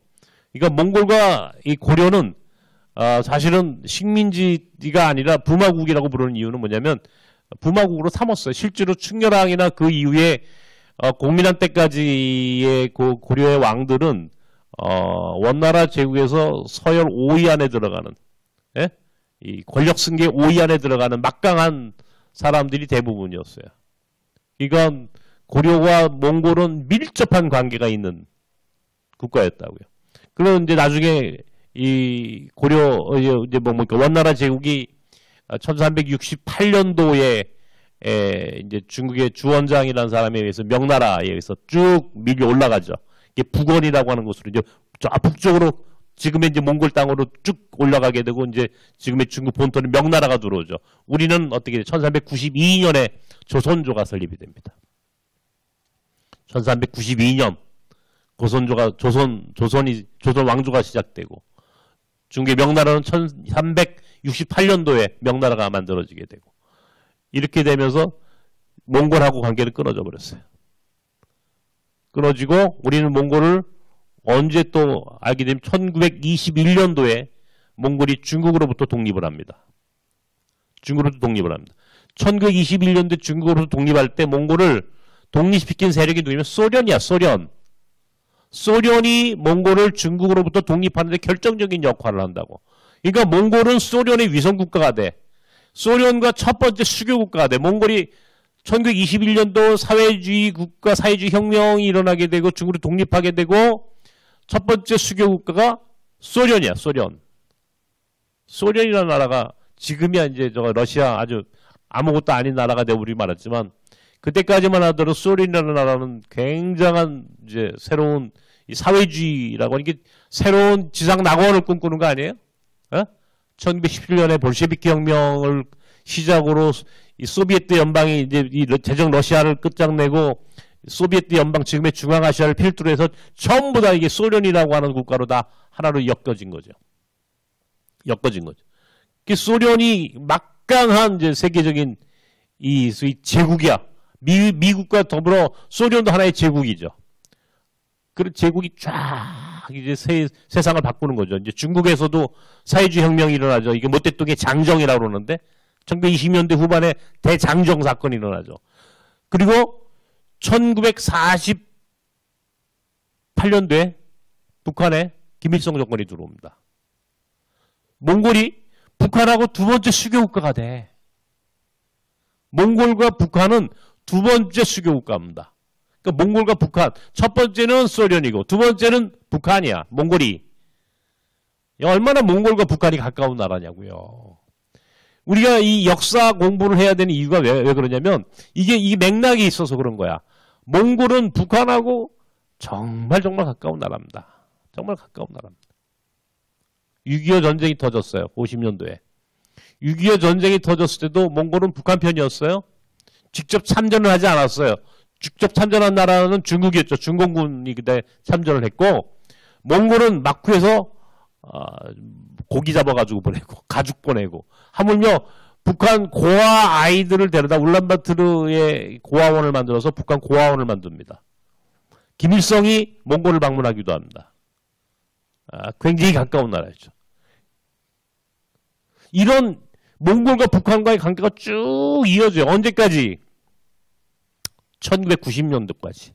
그러니까 몽골과 이 고려는 사실은 식민지가 아니라 부마국이라고 부르는 이유는 뭐냐면 부마국으로 삼았어요. 실제로 충렬왕이나 그 이후에 공민왕 때까지의 고려의 왕들은 원나라 제국에서 서열 5위 안에 들어가는, 예? 이 권력 승계 5위 안에 들어가는 막강한 사람들이 대부분이었어요. 그러니까 고려와 몽골은 밀접한 관계가 있는 국가였다고요. 그리고 이제 나중에 이 고려 이제 원나라 제국이 1368년도에 이제 중국의 주원장이라는 사람에 의해서 명나라에 의해서 쭉 밀려 올라가죠. 이게 북원이라고 하는 곳으로 이제 저 북쪽으로 지금의 이제 몽골 땅으로 쭉 올라가게 되고, 이제 지금의 중국 본토는 명나라가 들어오죠. 우리는 어떻게 1392년에 조선조가 설립이 됩니다. 1392년 조선 왕조가 시작되고, 중국의 명나라는 1368년도에 명나라가 만들어지게 되고, 이렇게 되면서 몽골하고 관계를 끊어져 버렸어요. 끊어지고 우리는 몽골을 언제 또 알게 되면 1921년도에 몽골이 중국으로부터 독립을 합니다. 중국으로부터 독립을 합니다. 1921년도에 중국으로부터 독립할 때 몽골을 독립시킨 세력이 누구냐면 소련이야, 소련. 소련이 몽골을 중국으로부터 독립하는 데 결정적인 역할을 한다고. 그러니까 몽골은 소련의 위성국가가 돼. 소련과 첫 번째 수교국가가 돼. 몽골이 1921년도 사회주의 국가, 사회주의 혁명이 일어나게 되고 중국으로 독립하게 되고, 첫 번째 수교국가가 소련이야, 소련. 소련이라는 나라가 지금이야 이제 러시아 아주 아무것도 아닌 나라가 되어버리 말았지만, 그때까지만 하더라도 소련이라는 나라는 굉장한 이제 새로운 이 사회주의라고 하는 게 새로운 지상 낙원을 꿈꾸는 거 아니에요? 1917년에 볼셰비키 혁명을 시작으로 이 소비에트 연방이 이제 이 제정 러시아를 끝장내고, 소비에트 연방 지금의 중앙아시아를 필두로 해서 전부 다 이게 소련이라고 하는 국가로 다 하나로 엮어진 거죠. 엮어진 거죠. 소련이 막강한 이제 세계적인 이 제국이야. 미국과 더불어 소련도 하나의 제국이죠. 그 제국이 쫙 이제 세상을 바꾸는 거죠. 이제 중국에서도 사회주의 혁명이 일어나죠. 이게 모택동의 장정이라고 그러는데 1920년대 후반에 대장정 사건이 일어나죠. 그리고 1948년도에 북한에 김일성 정권이 들어옵니다. 몽골이 북한하고 두 번째 수교국가가 돼. 몽골과 북한은 두 번째 수교국가입니다. 그러니까 몽골과 북한, 첫 번째는 소련이고 두 번째는 북한이야. 몽골이. 얼마나 몽골과 북한이 가까운 나라냐고요. 우리가 이 역사 공부를 해야 되는 이유가 왜 그러냐면 이게 맥락이 있어서 그런 거야. 몽골은 북한하고 정말 가까운 나라입니다. 정말 가까운 나라입니다. 6.25 전쟁이 터졌어요. 50년도에. 6.25 전쟁이 터졌을 때도 몽골은 북한 편이었어요. 직접 참전을 하지 않았어요. 직접 참전한 나라는 중국이었죠. 중공군이 그때 참전을 했고, 몽골은 막후에서 고기 잡아가지고 보내고 가죽 보내고, 하물며 북한 고아 아이들을 데려다 울란바토르의 고아원을 만들어서 북한 고아원을 만듭니다. 김일성이 몽골을 방문하기도 합니다. 굉장히 가까운 나라였죠. 이런 몽골과 북한과의 관계가 쭉 이어져요. 언제까지? 1990년도까지.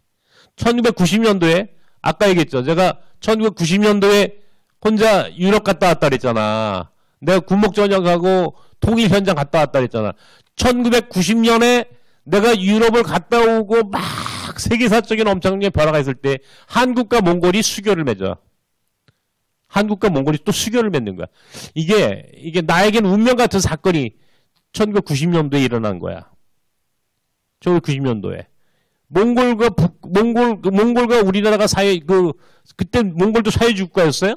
1990년도에 아까 얘기했죠. 제가 1990년도에 혼자 유럽 갔다 왔다 그랬잖아. 내가 군목전역하고 통일 현장 갔다 왔다 그랬잖아. 1990년에 내가 유럽을 갔다 오고 막 세계사적인 엄청난 변화가 있을 때 한국과 몽골이 수교를 맺어. 한국과 몽골이 또 수교를 맺는 거야. 이게 나에겐 운명 같은 사건이 1990년도에 일어난 거야. 1990년도에. 몽골과 우리나라가 그때 몽골도 사회주의 국가였어요?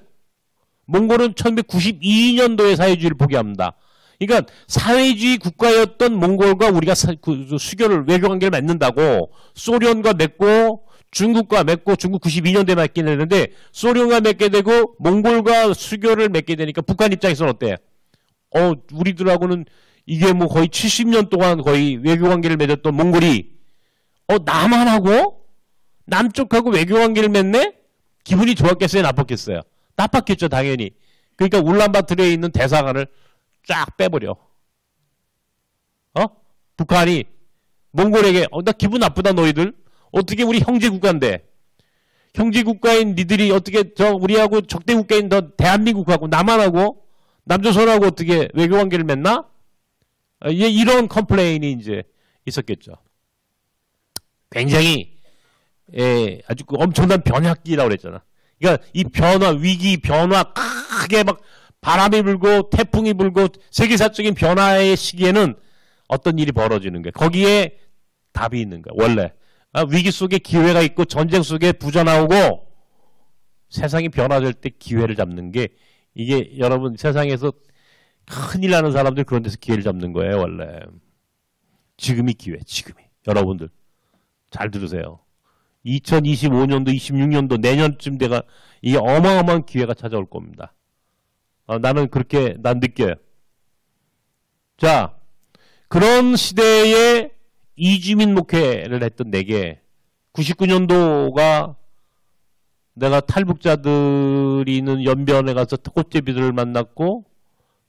몽골은 1992년도에 사회주의를 포기합니다. 그러니까 사회주의 국가였던 몽골과 우리가 수교를 외교관계를 맺는다고 소련과 맺고 중국과 맺고 중국 92년도에 맺게 되는데 소련과 맺게 되고 몽골과 수교를 맺게 되니까 북한 입장에서는 어때? 우리들하고는 이게 뭐 거의 70년 동안 거의 외교관계를 맺었던 몽골이 남한하고 남쪽하고 외교관계를 맺네? 기분이 좋았겠어요? 나빴겠어요? 나빴겠죠, 당연히. 그러니까 울란바토르에 있는 대사관을 쫙 빼버려. 북한이 몽골에게 나 기분 나쁘다 너희들. 어떻게 우리 형제 국가인데 형제 국가인 니들이 어떻게 우리하고 적대 국가인 대한민국하고 남한하고 남조선하고 어떻게 외교관계를 맺나? 이런 컴플레인이 이제 있었겠죠. 굉장히 아주 엄청난 변화기라고 그랬잖아. 그러니까 이 변화, 위기, 변화 크게 막 바람이 불고 태풍이 불고 세계사적인 변화의 시기에는 어떤 일이 벌어지는 거야. 거기에 답이 있는 거야. 원래 위기 속에 기회가 있고 전쟁 속에 부자 나오고 세상이 변화될 때 기회를 잡는 게 이게 여러분 세상에서 큰일 나는 사람들 그런 데서 기회를 잡는 거예요. 원래. 지금이 기회. 지금이. 여러분들 잘 들으세요. 2025년도 26년도 내년쯤 돼가 이게 어마어마한 기회가 찾아올 겁니다. 나는 그렇게 난 느껴요. 자, 그런 시대에 이주민 목회를 했던 내게 99년도가 내가 탈북자들이 있는 연변에 가서 꽃제비들을 만났고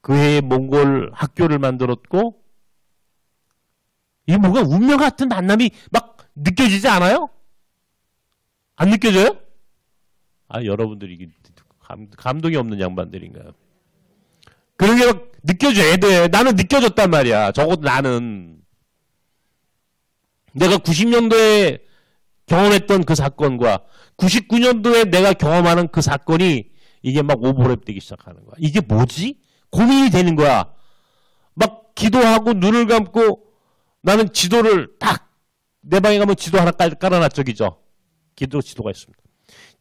그 해에 몽골 학교를 만들었고 이게 뭔가 운명 같은 만남이 막 느껴지지 않아요? 안 느껴져요? 여러분들이 이게 감동이 없는 양반들인가요? 그런 게 막 느껴져야 돼. 나는 느껴졌단 말이야. 적어도 나는. 내가 90년도에 경험했던 그 사건과 99년도에 내가 경험하는 그 사건이 이게 막 오버랩되기 시작하는 거야. 이게 뭐지? 고민이 되는 거야. 막 기도하고 눈을 감고 나는 지도를 딱 내 방에 가면 지도 하나 깔아놨죠. 지도가 있습니다.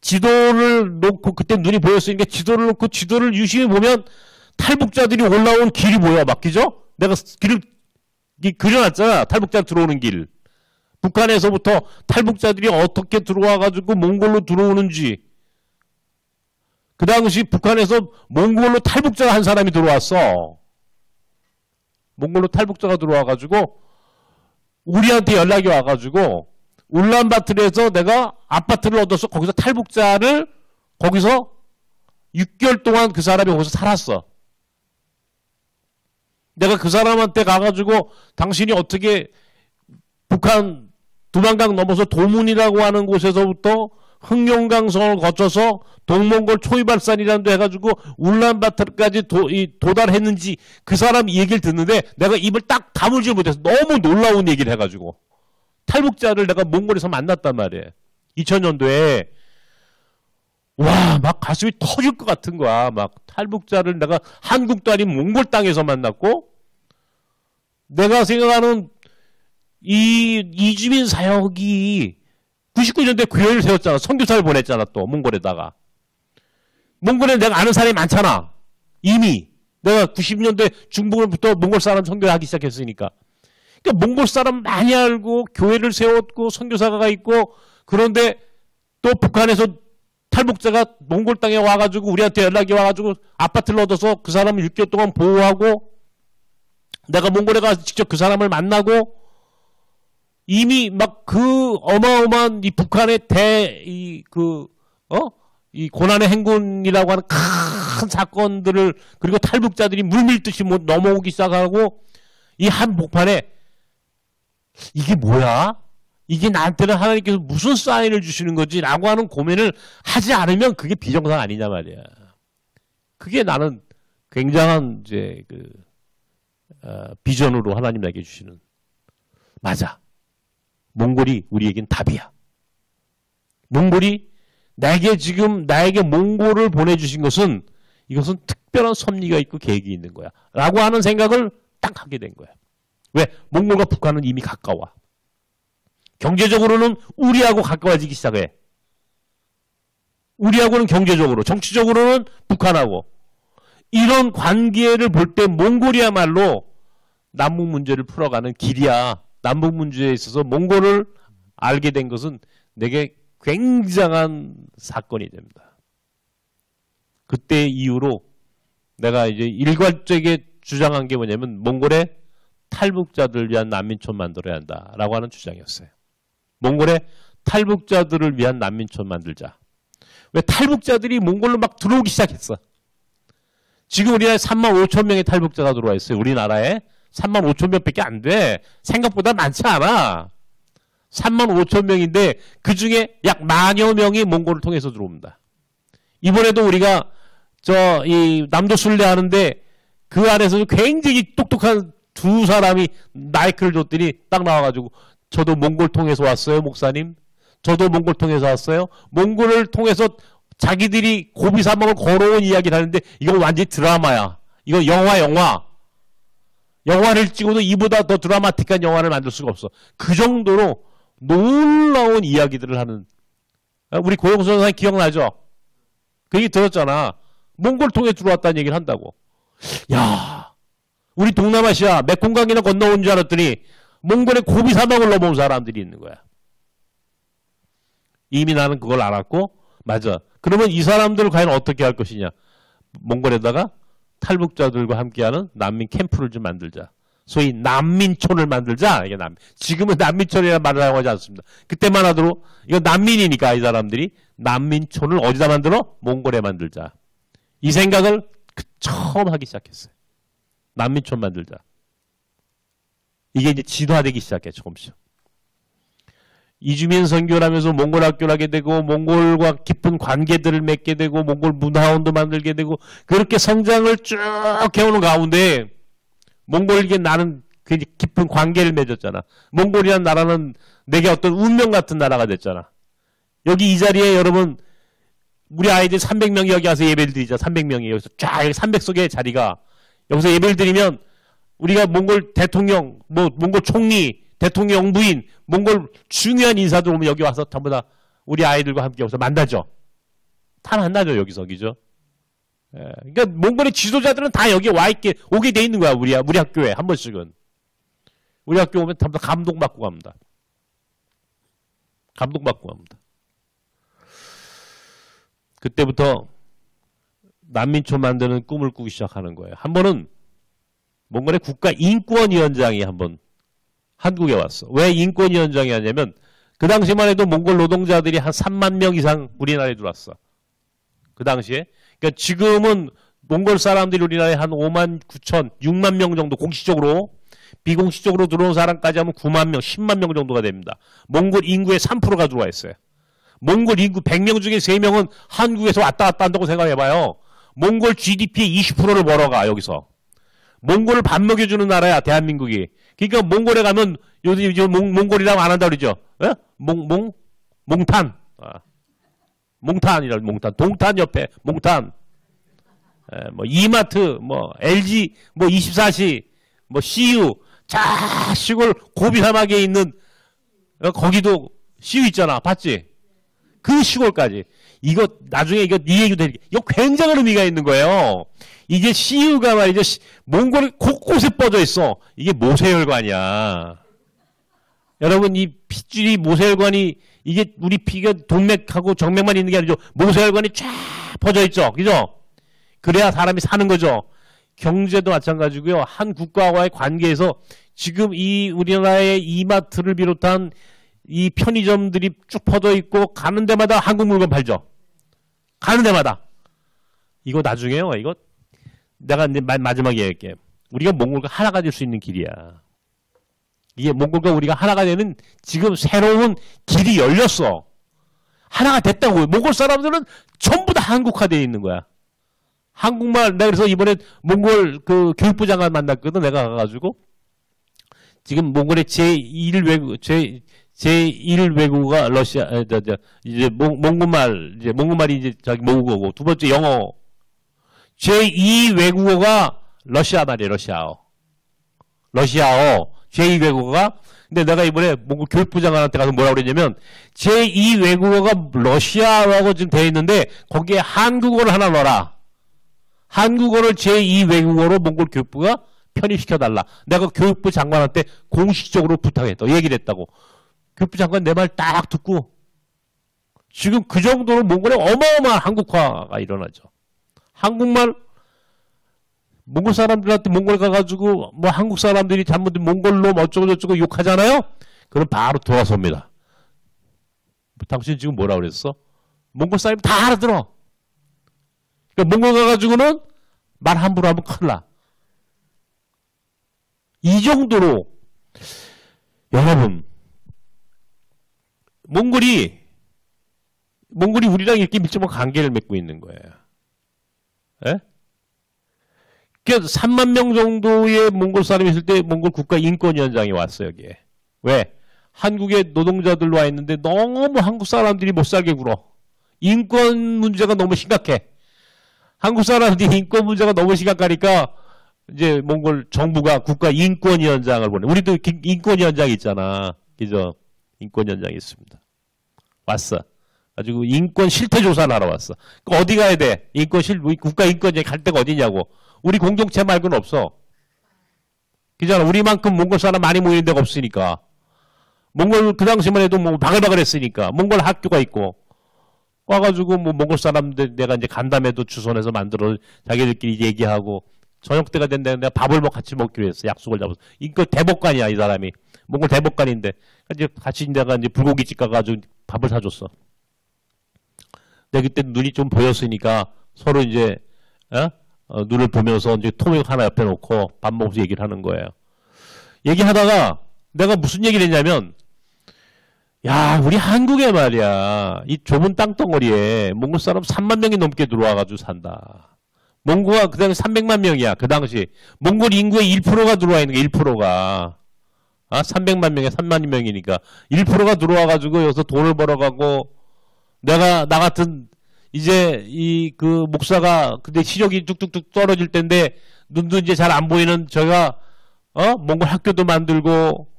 지도를 놓고 그때 눈이 보였으니까 지도를 놓고 지도를 유심히 보면 탈북자들이 올라온 길이 뭐야, 맞기죠? 내가 길을 그려놨잖아. 탈북자 들어오는 길. 북한에서부터 탈북자들이 어떻게 들어와가지고 몽골로 들어오는지. 그 당시 북한에서 몽골로 탈북자가 한 사람이 들어왔어. 몽골로 탈북자가 들어와가지고 우리한테 연락이 와가지고 울란바토르에서 내가 아파트를 얻어서 거기서 탈북자를 거기서 6개월 동안 그 사람이 거기서 살았어. 내가 그 사람한테 가가지고 당신이 어떻게 북한 두만강 넘어서 도문이라고 하는 곳에서부터 흑룡강성을 거쳐서 동몽골 초이발산이라는 데 해가지고 울란바토르까지 도달했는지 그 사람 얘기를 듣는데 내가 입을 딱 다물질 못해서 너무 놀라운 얘기를 해가지고 탈북자를 내가 몽골에서 만났단 말이에요. 2000년도에 와, 막 가슴이 터질 것 같은 거야. 막 탈북자를 내가 한국도 아닌 몽골 땅에서 만났고 내가 생각하는 이 이주민 사역이 99년도에 교회를 세웠잖아. 선교사를 보냈잖아. 또 몽골에다가. 몽골에 내가 아는 사람이 많잖아. 이미 내가 90년대 중부부터 몽골 사람 선교하기 시작했으니까. 그러니까 몽골 사람 많이 알고 교회를 세웠고 선교사가 있고 그런데 또 북한에서 탈북자가 몽골 땅에 와가지고 우리한테 연락이 와가지고 아파트를 얻어서 그 사람을 6개월 동안 보호하고 내가 몽골에 가서 직접 그 사람을 만나고 이미 막 그 어마어마한 이 북한의 이 고난의 행군이라고 하는 큰 사건들을 그리고 탈북자들이 물밀듯이 뭐 넘어오기 시작하고 이 한복판에 이게 뭐야? 이게 나한테는 하나님께서 무슨 사인을 주시는 거지? 라고 하는 고민을 하지 않으면 그게 비정상 아니냐 말이야. 그게 나는 굉장한 이제 비전으로 하나님 나에게 주시는. 맞아. 몽골이 우리에겐 답이야. 몽골이 나에게 몽골을 보내주신 것은 이것은 특별한 섭리가 있고 계획이 있는 거야. 라고 하는 생각을 딱 하게 된 거야. 왜? 몽골과 북한은 이미 가까워. 경제적으로는 우리하고 가까워지기 시작해. 우리하고는 경제적으로, 정치적으로는 북한하고. 이런 관계를 볼 때 몽골이야말로 남북 문제를 풀어가는 길이야. 남북 문제에 있어서 몽골을 알게 된 것은 내게 굉장한 사건이 됩니다. 그때 이후로 내가 이제 일괄적에 주장한 게 뭐냐면 몽골의 탈북자들을 위한 난민촌 만들어야 한다라고 하는 주장이었어요. 몽골의 탈북자들을 위한 난민촌 만들자. 왜 탈북자들이 몽골로 막 들어오기 시작했어. 지금 우리나라에 3만 5천 명의 탈북자가 들어와 있어요. 우리나라에 3만 5천 명밖에 안 돼. 생각보다 많지 않아. 3만 5천 명인데 그중에 약 10,000여 명이 몽골을 통해서 들어옵니다. 이번에도 우리가 이 남도 순례 하는데 그 안에서 굉장히 똑똑한 두 사람이 마이크를 줬더니 딱 나와가지고 저도 몽골 통해서 왔어요, 목사님. 저도 몽골 통해서 왔어요. 몽골을 통해서 자기들이 고비 사막을 걸어온 이야기를 하는데 이건 완전히 드라마야. 이거 영화. 영화를 찍어도 이보다 더 드라마틱한 영화를 만들 수가 없어. 그 정도로 놀라운 이야기들을 하는. 우리 고영수 선생님 기억나죠? 그 얘기 들었잖아. 몽골 통해 들어왔다는 얘기를 한다고. 야, 우리 동남아시아 메콩강이나 건너온 줄 알았더니 몽골의 고비 사막을 넘어온 사람들이 있는 거야. 이미 나는 그걸 알았고, 맞아. 그러면 이 사람들을 과연 어떻게 할 것이냐. 몽골에다가 탈북자들과 함께하는 난민 캠프를 좀 만들자. 소위 난민촌을 만들자. 이게 지금은 난민촌이라는 말을 사용하지 않습니다. 그때만 하도록 이거 난민이니까 이 사람들이 난민촌을 어디다 만들어? 몽골에 만들자. 이 생각을 처음 하기 시작했어요. 난민촌 만들자. 이게 이제 진화되기 시작해 조금씩. 이주민 선교를 하면서 몽골 학교를 하게 되고 몽골과 깊은 관계들을 맺게 되고 몽골 문화원도 만들게 되고 그렇게 성장을 쭉 해오는 가운데 몽골에게 나는 깊은 관계를 맺었잖아. 몽골이라는 나라는 내게 어떤 운명 같은 나라가 됐잖아. 여기 이 자리에 여러분 우리 아이들 300명이 여기 와서 예배를 드리자. 300명이 여기서 쫙 300석의 자리가 여기서 예배를 드리면 우리가 몽골 대통령, 몽골 총리, 대통령 부인, 몽골 중요한 인사들 오면 여기 와서 전부 다 우리 아이들과 함께 여기서 만나죠. 다 만나죠, 여기서. 그죠? 예, 그러니까 몽골의 지도자들은 다 여기 오게 돼 있는 거야, 우리 학교에. 한 번씩은. 우리 학교 오면 전부 다 감동받고 갑니다. 감동받고 갑니다. 그때부터 난민촌 만드는 꿈을 꾸기 시작하는 거예요. 한 번은 몽골의 국가인권위원장이 한번 한국에 왔어. 왜 인권위원장이 왔냐면 그 당시만 해도 몽골 노동자들이 한 3만 명 이상 우리나라에 들어왔어. 그 당시에. 그러니까 지금은 몽골 사람들이 우리나라에 한 5만 9천, 6만 명 정도 공식적으로 비공식적으로 들어온 사람까지 하면 9만 명, 10만 명 정도가 됩니다. 몽골 인구의 3%가 들어와 있어요. 몽골 인구 100명 중에 3명은 한국에서 왔다 갔다 한다고 생각해봐요. 몽골 GDP의 20%를 벌어가 여기서. 몽골을 밥 먹여주는 나라야 대한민국이. 그러니까 몽골에 가면 요즘 몽골이라고 안 한다 그러죠. 예? 몽탄. 몽탄이라 몽탄. 동탄 옆에 몽탄. 예, 뭐 이마트, 뭐 LG, 뭐 24시, 뭐 CU. 자 시골 고비 사막에 있는 거기도 CU 있잖아. 봤지? 그 시골까지. 이거 나중에 이거 네 얘기도 해. 이거 굉장한 의미가 있는 거예요. 이제 CU가 말이죠. 몽골 곳곳에 뻗어 있어. 이게 모세혈관이야. 여러분 이 핏줄이 모세혈관이 이게 우리 피가 동맥하고 정맥만 있는 게 아니죠. 모세혈관이 쫙 퍼져 있죠. 그죠? 그래야 사람이 사는 거죠. 경제도 마찬가지고요. 한 국가와의 관계에서 지금 이 우리나라의 이마트를 비롯한 이 편의점들이 쭉 퍼져 있고 가는 데마다 한국 물건 팔죠. 가는 데마다. 이거 나중에요. 이거 내가 이제 마지막에 얘기할게. 우리가 몽골과 하나가 될 수 있는 길이야. 이게 몽골과 우리가 하나가 되는 지금 새로운 길이 열렸어. 하나가 됐다고. 몽골 사람들은 전부 다 한국화되어 있는 거야. 한국말, 내가 그래서 이번에 몽골 그 교육부 장관 만났거든. 내가 가가지고. 지금 몽골의 제1 제1외국어가 러시아, 이제 몽골말, 이제 몽골말이 이제 자기 모국어고, 두 번째 영어. 제2외국어가 러시아 말이에요, 러시아어. 러시아어. 제2외국어가. 근데 내가 이번에 몽골 교육부 장관한테 가서 뭐라고 그랬냐면, 제2외국어가 러시아어라고 지금 되어 있는데, 거기에 한국어를 하나 넣어라. 한국어를 제2외국어로 몽골 교육부가 편입시켜달라. 내가 교육부 장관한테 공식적으로 부탁했다. 얘기를 했다고. 교육부 장관 내 말 딱 듣고 지금 그 정도로 몽골에 어마어마한 한국화가 일어나죠. 한국말 몽골 사람들한테 몽골 가가지고 뭐 한국 사람들이 잘못된 몽골놈 어쩌고저쩌고 욕하잖아요. 그럼 바로 돌아섭니다. 당신 지금 뭐라 그랬어? 몽골 사람이 다 알아들어. 그러니까 몽골 가가지고는 말 함부로 하면 큰일 나. 이 정도로 여러분 몽골이 우리랑 이렇게 밀접한 관계를 맺고 있는 거예요. 예? 그러니까 3만 명 정도의 몽골 사람이 있을 때 몽골 국가인권위원장이 왔어요, 여기에. 왜? 한국의 노동자들로 와 있는데 너무 한국 사람들이 못 살게 굴어. 인권 문제가 너무 심각해. 한국 사람들이 인권 문제가 너무 심각하니까 이제 몽골 정부가 국가인권위원장을 보내. 우리도 인권위원장이 있잖아. 그죠? 인권위원장이 있습니다. 왔어. 가지고 인권 실태 조사를 하러 왔어. 어디 가야 돼? 국가인권위원장 갈 데가 어디냐고. 우리 공동체 말고는 없어. 그잖아. 우리만큼 몽골 사람 많이 모이는 데가 없으니까. 몽골 그 당시만 해도 뭐 바글바글 했으니까. 몽골 학교가 있고. 와가지고 뭐 몽골 사람들 내가 이제 간담회도 주선해서 만들어 자기들끼리 얘기하고 저녁 때가 된다는데 내가 밥을 같이 먹기로 했어. 약속을 잡아서. 이거 대법관이야, 이 사람이. 몽골 대법관인데. 이제 같이 내가 이제 불고기집 가가지고 밥을 사줬어. 내가 그때 눈이 좀 보였으니까 서로 이제, 눈을 보면서 이제 통역 하나 옆에 놓고 밥 먹으면서 얘기를 하는 거예요. 얘기하다가 내가 무슨 얘기를 했냐면, 야, 우리 한국에 말이야. 이 좁은 땅덩어리에 몽골 사람 3만 명이 넘게 들어와가지고 산다. 몽고가 그 당시 300만 명이야. 그 당시. 몽골 인구의 1%가 들어와 있는 게 1%가. 300만 명에 3만 명이니까. 1%가 들어와가지고 여기서 돈을 벌어가고 나 같은 이제 그 목사가 근데 시력이 뚝뚝뚝 떨어질 텐데 눈도 이제 잘 안 보이는 제가 몽골 학교도 만들고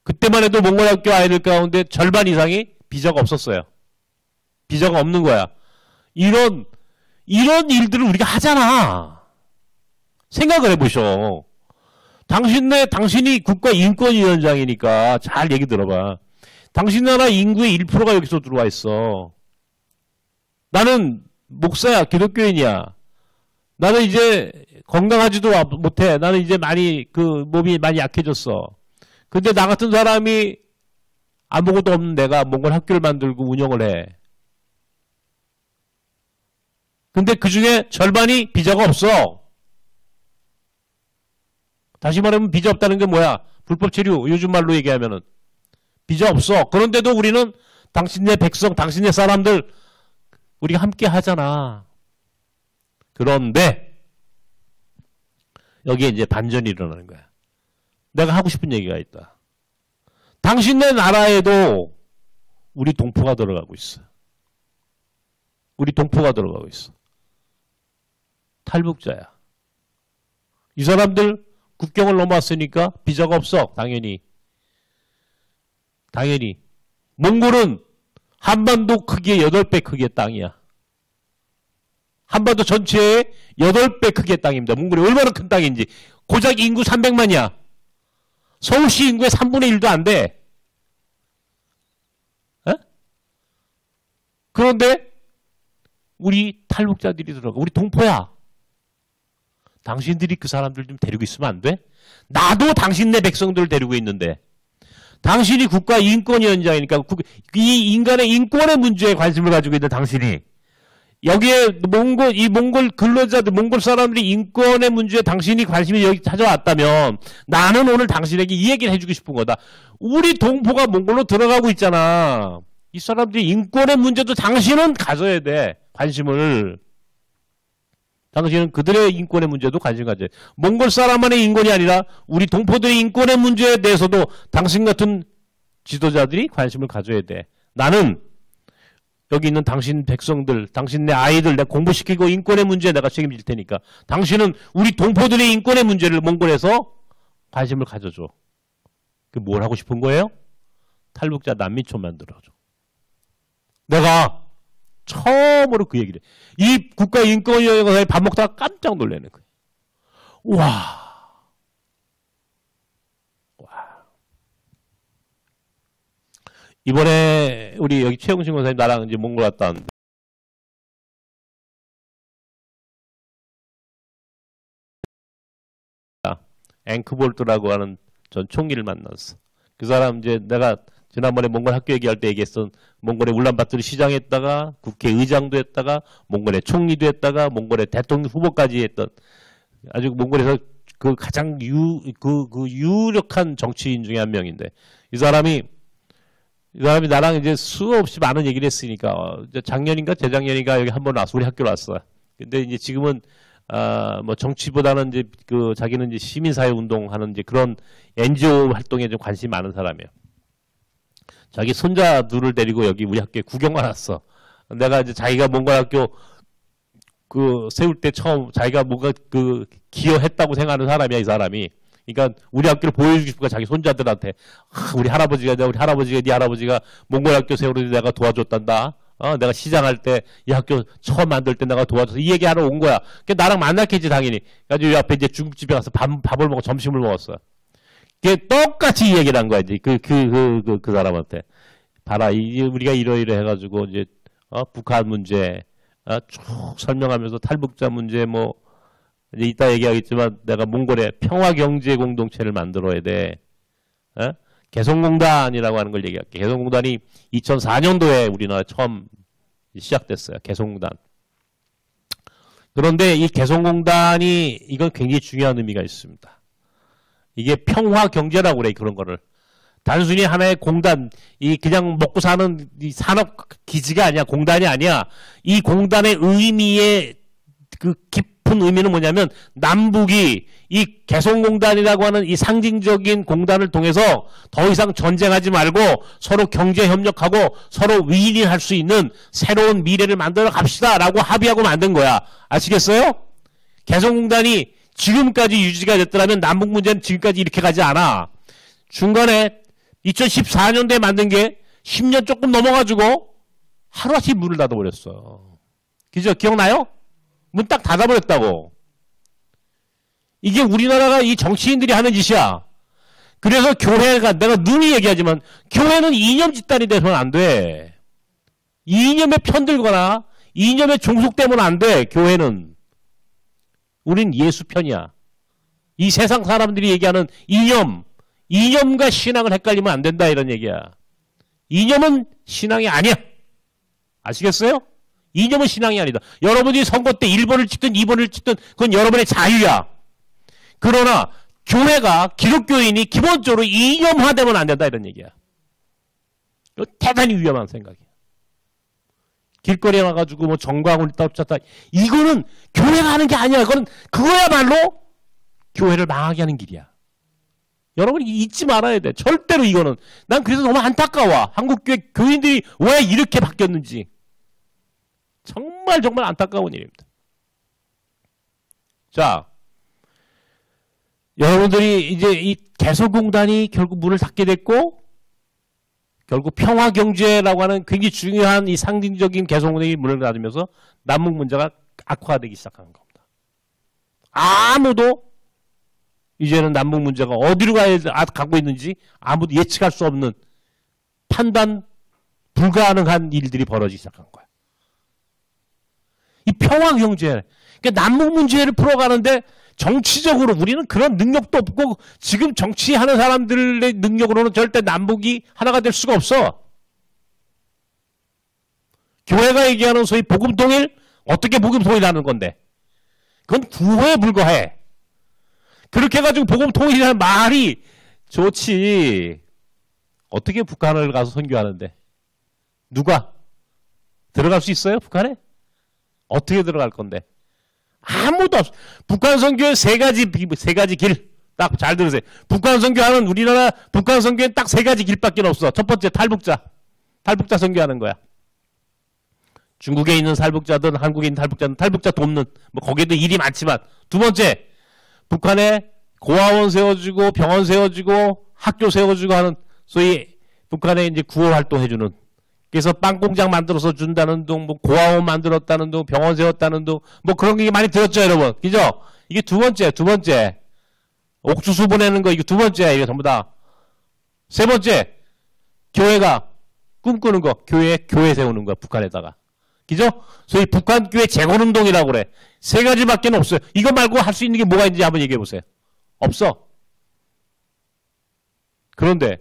그때만 해도 몽골 학교 아이들 가운데 절반 이상이 비자가 없었어요. 비자가 없는 거야. 이런 일들을 우리가 하잖아. 생각을 해보셔. 당신이 국가인권위원장이니까 잘 얘기 들어봐. 당신 나라 인구의 1%가 여기서 들어와 있어. 나는 목사야, 기독교인이야. 나는 이제 건강하지도 못해. 나는 이제 몸이 많이 약해졌어. 근데 나 같은 사람이 아무것도 없는 내가 몽골 학교를 만들고 운영을 해. 근데 그 중에 절반이 비자가 없어. 다시 말하면 비자 없다는 게 뭐야? 불법 체류, 요즘 말로 얘기하면은. 비자 없어. 그런데도 우리는 당신네 백성, 당신네 사람들, 우리가 함께 하잖아. 그런데, 여기에 이제 반전이 일어나는 거야. 내가 하고 싶은 얘기가 있다. 당신네 나라에도 우리 동포가 들어가고 있어. 우리 동포가 들어가고 있어. 탈북자야. 이 사람들 국경을 넘어왔으니까 비자가 없어. 당연히. 몽골은 한반도 크기의 8배 크기의 땅이야. 한반도 전체의 8배 크기의 땅입니다. 몽골이 얼마나 큰 땅인지. 고작 인구 300만이야. 서울시 인구의 3분의 1도 안 돼. 그런데 우리 탈북자들이 들어가. 우리 동포야. 당신들이 그 사람들 좀 데리고 있으면 안 돼? 나도 당신네 백성들을 데리고 있는데. 당신이 국가인권위원장이니까 이 인간의 인권의 문제에 관심을 가지고 있는 당신이 여기에 몽골 근로자들, 몽골 사람들이 인권의 문제에 당신이 관심이 여기 찾아왔다면 나는 오늘 당신에게 이 얘기를 해주고 싶은 거다. 우리 동포가 몽골로 들어가고 있잖아. 이 사람들이 인권의 문제도 당신은 가져야 돼. 관심을. 당신은 그들의 인권의 문제도 관심 가져야 돼. 몽골 사람만의 인권이 아니라 우리 동포들의 인권의 문제에 대해서도 당신 같은 지도자들이 관심을 가져야 돼. 나는 여기 있는 당신 백성들, 당신 내 아이들 내가 공부시키고 인권의 문제에 내가 책임질 테니까 당신은 우리 동포들의 인권의 문제를 몽골에서 관심을 가져줘. 그 뭘 하고 싶은 거예요? 탈북자 난민촌 만들어줘. 내가 처음으로 그 얘기를 해. 이 국가인권위원회에 밥 먹다가 깜짝 놀라는 거예요. 와. 이번에 우리 여기 최영신 권사님 나랑 이제 몽골 갔다 왔는데 앵크볼트라고 하는 전 총리를 만났어. 그 사람 이제 내가 지난번에 몽골 학교 얘기할 때 얘기했던 몽골의 울란바토르 시장 했다가 국회의장도 했다가 몽골의 총리도 했다가 몽골의 대통령 후보까지 했던 아주 몽골에서 그 가장 유력한 정치인 중에 한 명인데 이 사람이 나랑 이제 수없이 많은 얘기를 했으니까 이제 작년인가 재작년인가 여기 한번 왔어. 우리 학교로 왔어. 근데 이제 지금은 뭐 정치보다는 이제 그 자기는 이제 시민사회 운동하는 이제 그런 NGO 활동에 좀 관심이 많은 사람이에요. 자기 손자 둘을 데리고 여기 우리 학교에 구경만 왔어. 내가 이제 자기가 몽골 학교 그 세울 때 처음 자기가 뭔가 그 기여했다고 생각하는 사람이야, 이 사람이. 그러니까 우리 학교를 보여주고 싶으니까 자기 손자들한테 우리 할아버지가 네 할아버지가 몽골 학교 세우는데 내가 도와줬단다. 내가 시장할 때 이 학교 처음 만들 때 내가 도와줘서 이 얘기하러 온 거야. 그러니까 나랑 만났겠지 당연히. 그래가지고 옆에 이제 중국집에 가서 밥을 먹고 점심을 먹었어. 그게 똑같이 이 얘기를 한 거야 이제 그 사람한테. 봐라, 이제 우리가 이러이러 해가지고 이제 북한 문제 쭉 설명하면서 탈북자 문제 뭐. 이제 이따 얘기하겠지만 내가 몽골에 평화경제 공동체를 만들어야 돼. 개성공단이라고 하는 걸 얘기할게. 개성공단이 2004년도에 우리나라에 처음 시작됐어요. 개성공단. 그런데 이 개성공단이 이건 굉장히 중요한 의미가 있습니다. 이게 평화경제라고 그래, 그런 거를. 단순히 하나의 공단, 이 그냥 먹고 사는 이 산업 기지가 아니야. 공단이 아니야. 이 공단의 의미의 그 깊은 의미는 뭐냐면 남북이 이 개성공단이라고 하는 이 상징적인 공단을 통해서 더 이상 전쟁하지 말고 서로 경제 협력하고 서로 윈윈할 수 있는 새로운 미래를 만들어 갑시다 라고 합의하고 만든 거야. 아시겠어요? 개성공단이 지금까지 유지가 됐더라면 남북 문제는 지금까지 이렇게 가지 않아. 중간에 2014년도에 만든 게 10년 조금 넘어가지고 하루아침에 문을 닫아버렸어. 그죠? 기억나요? 문 딱 닫아버렸다고. 이게 우리나라가 이 정치인들이 하는 짓이야. 그래서 교회가, 내가 늘 얘기하지만 교회는 이념 집단이 돼서는 안 돼. 이념에 편들거나 이념에 종속되면 안 돼. 교회는. 우린 예수 편이야. 이 세상 사람들이 얘기하는 이념과 신앙을 헷갈리면 안 된다 이런 얘기야. 이념은 신앙이 아니야. 아시겠어요? 이념은 신앙이 아니다. 여러분이 선거 때 1번을 찍든 2번을 찍든 그건 여러분의 자유야. 그러나 교회가, 기독교인이 기본적으로 이념화되면 안 된다 이런 얘기야. 이거 대단히 위험한 생각이야. 길거리에 나가지고 뭐 정광훈 쫓았다. 이거는 교회가 하는 게 아니야. 그거야말로 교회를 망하게 하는 길이야. 여러분이 잊지 말아야 돼. 절대로 이거는. 난 그래서 너무 안타까워. 한국교회 교인들이 왜 이렇게 바뀌었는지. 정말 안타까운 일입니다. 자, 여러분들이 이제 이 개성공단이 결국 문을 닫게 됐고 결국 평화경제라고 하는 굉장히 중요한 이 상징적인 개성공단이 문을 닫으면서 남북 문제가 악화되기 시작한 겁니다. 아무도 이제는 남북 문제가 어디로 가고 있는지 아무도 예측할 수 없는 판단 불가능한 일들이 벌어지기 시작한 거야. 이 평화경제, 그러니까 남북 문제를 풀어가는데 정치적으로 우리는 그런 능력도 없고 지금 정치하는 사람들의 능력으로는 절대 남북이 하나가 될 수가 없어. 교회가 얘기하는 소위 복음통일, 어떻게 복음통일하는 건데? 그건 구호에 불과해. 그렇게 해가지고 복음통일이라는 말이 좋지. 어떻게 북한을 가서 선교하는데? 누가? 들어갈 수 있어요? 북한에? 어떻게 들어갈 건데? 아무도 없어. 북한 선교의 세 가지 길. 딱 잘 들으세요. 북한 선교하는 우리나라 북한 선교엔 딱 세 가지 길밖에 없어. 첫 번째 탈북자. 탈북자 선교하는 거야. 중국에 있는 탈북자든 한국에 있는 탈북자든 탈북자 돕는 뭐 거기에도 일이 많지만 두 번째 북한에 고아원 세워주고 병원 세워주고 학교 세워주고 하는 소위 북한에 이제 구호 활동해주는 그래서 빵 공장 만들어서 준다는 둥, 뭐 고아원 만들었다는 둥, 병원 세웠다는 둥, 뭐 그런 게 많이 들었죠, 여러분. 그죠? 이게 두 번째. 옥수수 보내는 거, 이게 두 번째, 이게 전부 다. 세 번째, 교회가 꿈꾸는 거, 교회 세우는 거, 북한에다가. 그죠? 소위 북한교회 재건운동이라고 그래. 세 가지밖에 없어요. 이거 말고 할 수 있는 게 뭐가 있는지 한번 얘기해 보세요. 없어. 그런데,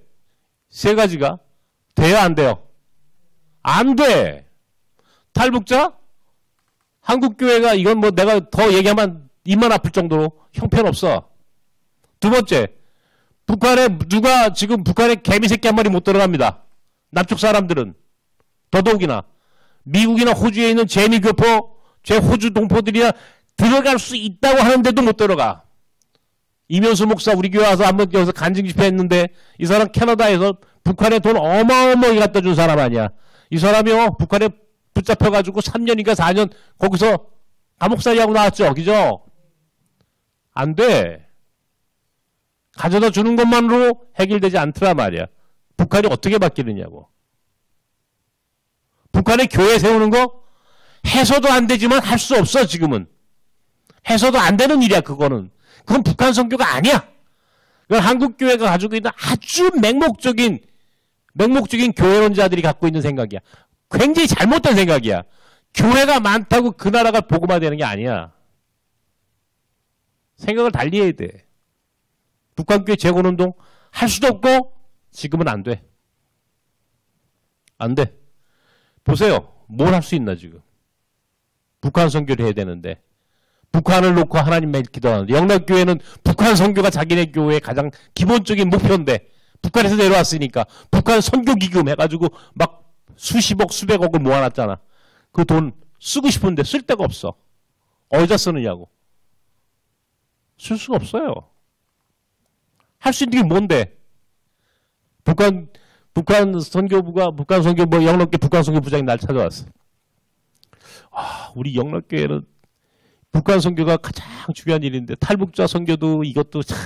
세 가지가 돼요, 안 돼요? 안 돼. 탈북자? 한국교회가 이건 뭐 내가 더 얘기하면 입만 아플 정도로 형편없어. 두 번째, 지금 북한에 개미새끼 한 마리 못 들어갑니다. 남쪽 사람들은. 더더욱이나 미국이나 호주에 있는 재미교포, 호주 동포들이나 들어갈 수 있다고 하는데도 못 들어가. 이면수 목사 우리 교회 와서 한번 여기서 간증 집회했는데 이 사람 캐나다에서 북한에 돈 어마어마하게 갖다 준 사람 아니야. 이 사람이요 북한에 붙잡혀가지고 3년인가 4년 거기서 감옥살이하고 나왔죠. 그죠? 안 돼. 가져다 주는 것만으로 해결되지 않더라 말이야. 북한이 어떻게 바뀌느냐고. 북한에 교회 세우는 거 해서도 안 되지만 할 수 없어 지금은. 해서도 안 되는 일이야 그거는. 그건 북한 선교가 아니야. 그건 한국교회가 가지고 있는 아주 맹목적인 교회론자들이 갖고 있는 생각이야. 굉장히 잘못된 생각이야. 교회가 많다고 그 나라가 복음화되는 게 아니야. 생각을 달리 해야 돼. 북한교회 재건운동 할 수도 없고 지금은 안 돼. 안 돼. 보세요. 뭘 할 수 있나 지금. 북한 선교를 해야 되는데. 북한을 놓고 하나님만 기도하는데 영락교회는 북한 선교가 자기네 교회의 가장 기본적인 목표인데 북한에서 내려왔으니까 북한 선교기금 해가지고 막 수십억 수백억을 모아놨잖아. 그 돈 쓰고 싶은데 쓸 데가 없어. 어디다 쓰느냐고. 쓸 수가 없어요. 할 수 있는 게 뭔데? 북한 선교부 영락교회 북한 선교부장이 날 찾아왔어. 우리 영락교회는 북한 선교가 가장 중요한 일인데 탈북자 선교도 이것도 참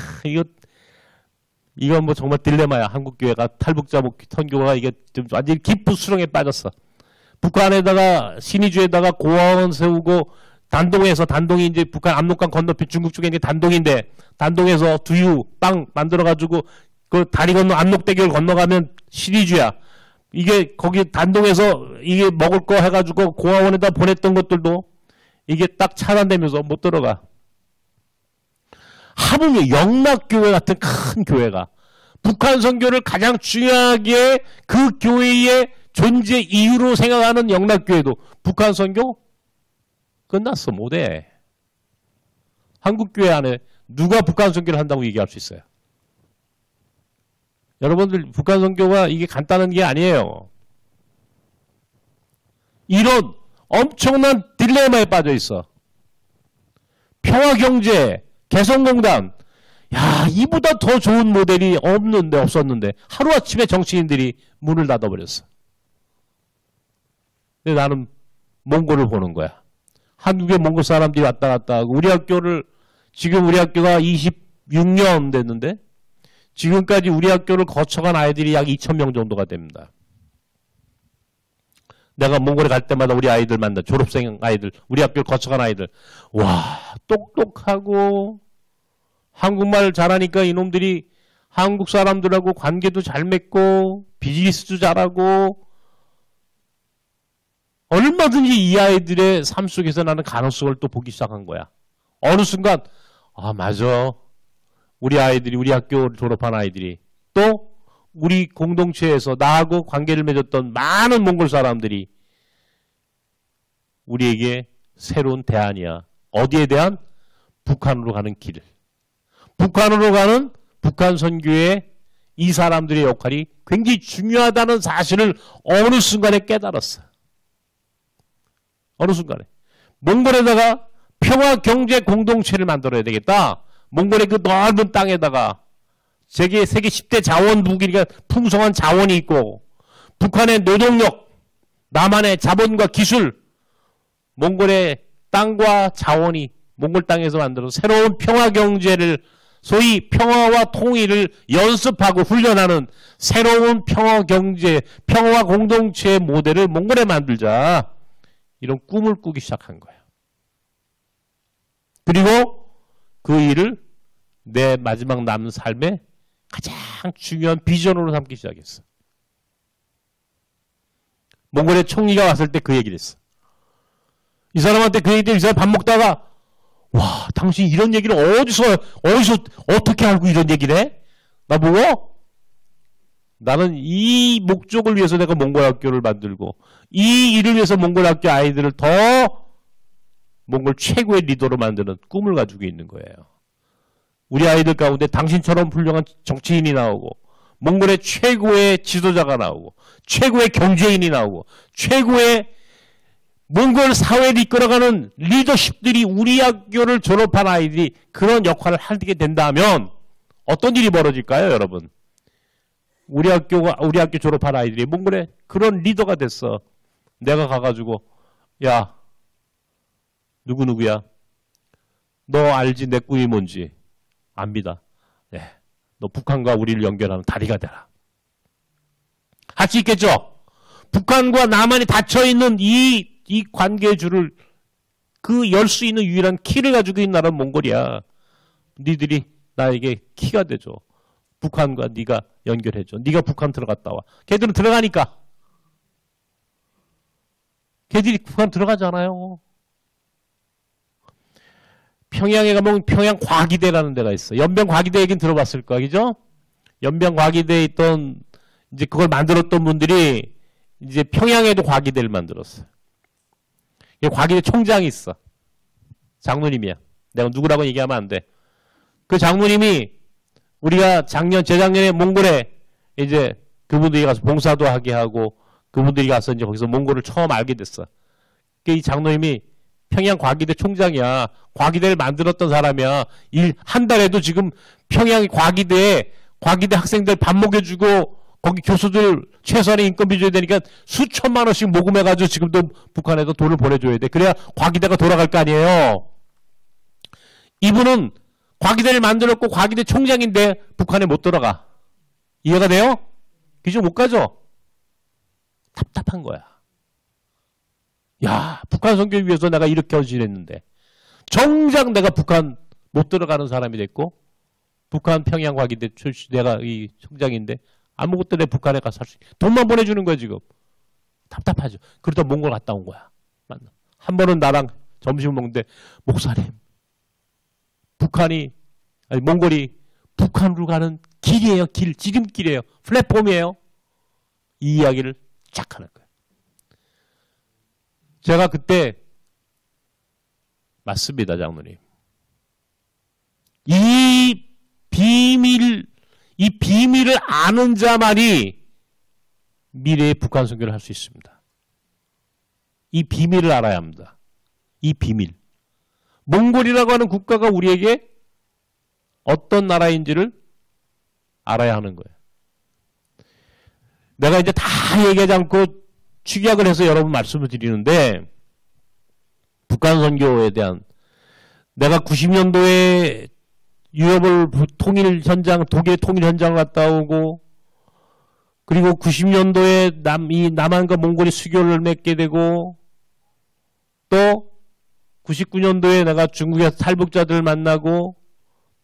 이건 뭐 정말 딜레마야. 한국교회가 탈북자 선교가 이게 좀 완전히 깊은 수렁에 빠졌어. 북한에다가 신의주에다가 고아원 세우고 단동이 이제 북한 압록강 건너편 중국 쪽에 이제 단동인데 단동에서 두유 빵 만들어가지고 그 다리 건너 압록대교를 건너가면 신의주야. 이게 거기 단동에서 이게 먹을 거 해가지고 고아원에다 보냈던 것들도 이게 딱 차단되면서 못 들어가. 하물며 영락교회 같은 큰 교회가 북한 선교를 가장 중요하게 그 교회의 존재 이유로 생각하는 영락교회도 북한 선교 끝났어. 못해. 한국교회 안에 누가 북한 선교를 한다고 얘기할 수 있어요? 여러분들 북한 선교가 이게 간단한 게 아니에요. 이런 엄청난 딜레마에 빠져 있어. 평화경제, 개성공단. 야, 이보다 더 좋은 모델이 없었는데 하루아침에 정치인들이 문을 닫아버렸어. 근데 나는 몽골을 보는 거야. 한국에 몽골 사람들이 왔다 갔다 하고 지금 우리 학교가 26년 됐는데 지금까지 우리 학교를 거쳐간 아이들이 약 2,000명 정도가 됩니다. 내가 몽골에 갈 때마다 우리 아이들 만나, 졸업생 아이들, 우리 학교를 거쳐간 아이들. 와, 똑똑하고 한국말 잘하니까 이놈들이 한국 사람들하고 관계도 잘 맺고 비즈니스도 잘하고 얼마든지 이 아이들의 삶 속에서 나는 가능성을 또 보기 시작한 거야. 어느 순간 맞아. 우리 아이들이 우리 학교 졸업한 아이들이 또 우리 공동체에서 나하고 관계를 맺었던 많은 몽골 사람들이 우리에게 새로운 대안이야. 어디에 대한? 북한으로 가는 길. 북한으로 가는 북한 선교의 이 사람들의 역할이 굉장히 중요하다는 사실을 어느 순간에 깨달았어. 어느 순간에. 몽골에다가 평화 경제 공동체를 만들어야 되겠다. 몽골의 그 넓은 땅에다가 세계 10대 자원국이니까 풍성한 자원이 있고 북한의 노동력, 남한의 자본과 기술, 몽골의 땅과 자원이 몽골 땅에서 만들어 새로운 평화 경제를 소위 평화와 통일을 연습하고 훈련하는 새로운 평화 경제, 평화 공동체의 모델을 몽골에 만들자. 이런 꿈을 꾸기 시작한 거예요. 그리고 그 일을 내 마지막 남은 삶의 가장 중요한 비전으로 삼기 시작했어. 몽골의 총리가 왔을 때 그 얘기를 했어. 이 사람한테 그 얘기 때문에 이 사람 밥 먹다가 와, 당신 이런 얘기를 어디서 어떻게 알고 이런 얘기를 해? 나보고? 나는 이 목적을 위해서 내가 몽골 학교를 만들고 이 일을 위해서 몽골 학교 아이들을 더 몽골 최고의 리더로 만드는 꿈을 가지고 있는 거예요. 우리 아이들 가운데 당신처럼 훌륭한 정치인이 나오고 몽골의 최고의 지도자가 나오고 최고의 경제인이 나오고 최고의 몽골 사회를 이끌어가는 리더십들이 우리 학교를 졸업한 아이들이 그런 역할을 하게 된다면 어떤 일이 벌어질까요, 여러분? 우리 학교 졸업한 아이들이 몽골의 그런 리더가 됐어. 내가 가가지고 야, 누구야? 너 알지 내 꿈이 뭔지? 압니다. 네, 너 북한과 우리를 연결하는 다리가 되라. 할 수 있겠죠? 북한과 남한이 닫혀있는 이 관계의 줄을 그 열 수 있는 유일한 키를 가지고 있는 나라는 몽골이야. 니들이 나에게 키가 되죠. 북한과 네가 연결해줘. 네가 북한 들어갔다 와. 걔들은 들어가니까. 걔들이 북한 들어가잖아요. 평양에 가면 평양과기대라는 데가 있어. 연변과기대 얘기는 들어봤을 거야, 그죠? 연변과기대에 있던 이제 그걸 만들었던 분들이 이제 평양에도 과기대를 만들었어요. 과기대 총장이 있어. 장로님이야. 내가 누구라고 얘기하면 안 돼. 그 장로님이 우리가 재작년에 몽골에 이제 그분들이 가서 봉사도 하게 하고 그분들이 가서 이제 거기서 몽골을 처음 알게 됐어. 이 장로님이 평양 과기대 총장이야. 과기대를 만들었던 사람이야. 한 달에도 지금 평양 과기대 학생들 밥 먹여주고 거기 교수들 최소한의 인건비 줘야 되니까 수천만 원씩 모금해가지고 지금도 북한에도 돈을 보내줘야 돼. 그래야 과기대가 돌아갈 거 아니에요. 이분은 과기대를 만들었고 과기대 총장인데 북한에 못 들어가. 이해가 돼요? 기존 못 가죠? 답답한 거야. 야, 북한 선교를 위해서 내가 이렇게 헌신했는데 정작 내가 북한 못 들어가는 사람이 됐고 북한 평양 과기대 출신 내가 이 총장인데 아무것도 내 북한에 가서 할 수 있어. 돈만 보내주는 거야 지금. 답답하죠. 그러다 몽골 갔다 온 거야. 한 번은 나랑 점심을 먹는데 목사님 몽골이 북한으로 가는 길이에요. 지름길이에요. 플랫폼이에요. 이 이야기를 쫙 하는 거예요. 제가 그때 맞습니다, 장로님. 이 비밀을 아는 자만이 미래의 북한 선교를 할 수 있습니다. 이 비밀을 알아야 합니다. 이 비밀. 몽골이라고 하는 국가가 우리에게 어떤 나라인지를 알아야 하는 거예요. 내가 이제 다 얘기하지 않고 축약을 해서 여러분 말씀을 드리는데 북한 선교에 대한 내가 90년도에 유럽을 독일 통일 현장을 갔다 오고 그리고 90년도에 남한과 몽골이 수교를 맺게 되고 또 99년도에 내가 중국에서 탈북자들을 만나고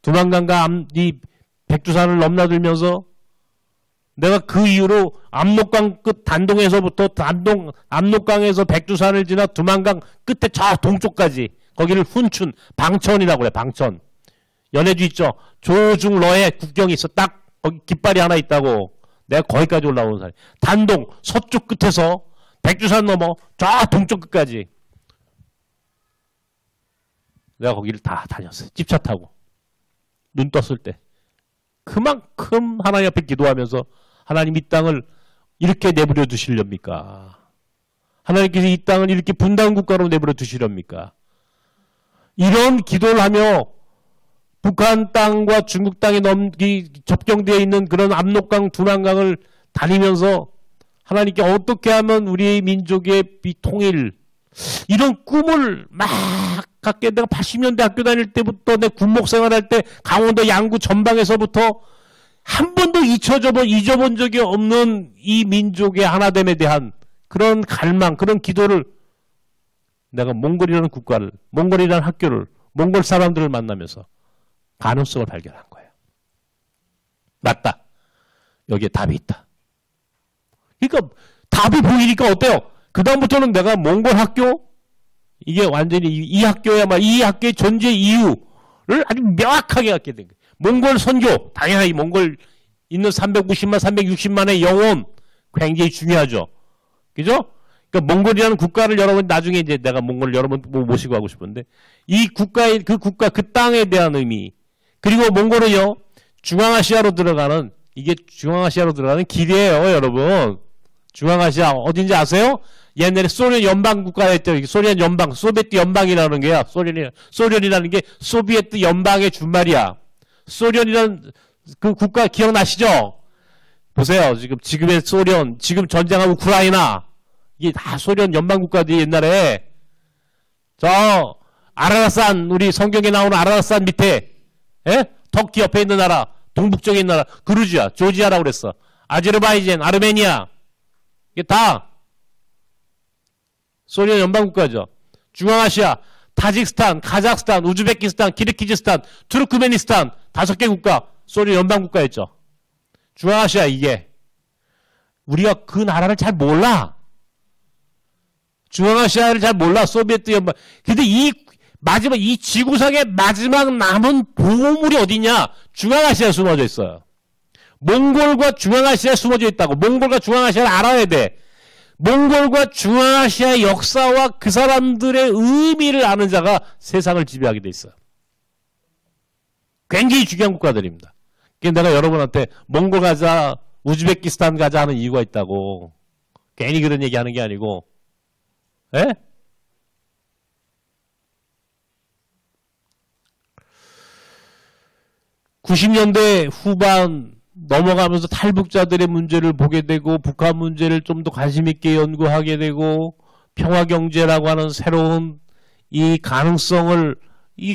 두만강과 이 백두산을 넘나들면서 내가 그 이후로 압록강 끝 단동에서부터 압록강에서 백두산을 지나 두만강 끝에 저 동쪽까지 거기를 훈춘 방천이라고 그래. 방천. 연해주 있죠. 조중러의 국경이 있어. 딱 거기 깃발이 하나 있다고. 내가 거기까지 올라오는 사람. 단동 서쪽 끝에서 백두산 넘어 저 동쪽 끝까지. 내가 거기를 다 다녔어요. 집차 타고. 눈 떴을 때. 그만큼 하나님 앞에 기도하면서 하나님 이 땅을 이렇게 내버려 두시렵니까? 하나님께서 이 땅을 이렇게 분단 국가로 내버려 두시렵니까? 이런 기도를 하며 북한 땅과 중국 땅에 접경되어 있는 그런 압록강, 두만강을 다니면서 하나님께 어떻게 하면 우리 민족의 통일, 이런 꿈을 막 갖게, 내가 80년대 학교 다닐 때부터 내 군목 생활할 때 강원도 양구 전방에서부터 한 번도 잊어본 적이 없는 이 민족의 하나됨에 대한 그런 갈망, 그런 기도를 내가 몽골이라는 국가를, 몽골이라는 학교를, 몽골 사람들을 만나면서 가능성을 발견한 거예요. 맞다. 여기에 답이 있다. 그러니까 답이 보이니까 어때요? 그 다음부터는 내가 몽골 학교, 이게 완전히 이 학교야, 이 학교의 존재 이유를 아주 명확하게 갖게 된 거예요. 몽골 선교, 당연히 몽골 있는 350만, 360만의 영혼 굉장히 중요하죠. 그죠? 그러니까 몽골이라는 국가를 여러분, 나중에 이제 내가 몽골을 여러분 모시고 하고 싶은데, 이 국가의, 그 국가, 그 땅에 대한 의미, 그리고 몽골은요, 중앙아시아로 들어가는, 이게 중앙아시아로 들어가는 길이에요, 여러분. 중앙아시아, 어딘지 아세요? 옛날에 소련 연방 국가였죠. 소련 연방, 소비에트 연방이라는 게야. 소련이라는 게 소비에트 연방의 준말이야. 소련이라는 그 국가 기억나시죠? 보세요. 지금의 소련, 지금 전쟁하고 우크라이나, 이게 다 소련 연방 국가들이 옛날에, 아라라산, 우리 성경에 나오는 아라라산 밑에, 예? 터키 옆에 있는 나라, 동북쪽에 있는 나라, 그루지아, 조지아라고 그랬어. 아제르바이잔, 아르메니아, 이게 다 소련 연방 국가죠. 중앙아시아, 타직스탄, 카자흐스탄, 우즈베키스탄, 키르기즈스탄, 투르크메니스탄, 5개 국가, 소련 연방 국가였죠. 중앙아시아 이게. 우리가 그 나라를 잘 몰라. 중앙아시아를 잘 몰라. 소비에트 연방. 근데 이 지구상의 마지막 남은 보물이 어디냐? 중앙아시아에 숨어져 있어요. 몽골과 중앙아시아에 숨어져 있다고. 몽골과 중앙아시아를 알아야 돼. 몽골과 중앙아시아의 역사와 그 사람들의 의미를 아는 자가 세상을 지배하게 돼 있어요. 굉장히 중요한 국가들입니다. 그러니까 내가 여러분한테 몽골 가자, 우즈베키스탄 가자 하는 이유가 있다고. 괜히 그런 얘기 하는 게 아니고. 예? 90년대 후반 넘어가면서 탈북자들의 문제를 보게 되고 북한 문제를 좀 더 관심 있게 연구하게 되고 평화경제라고 하는 새로운 이 가능성을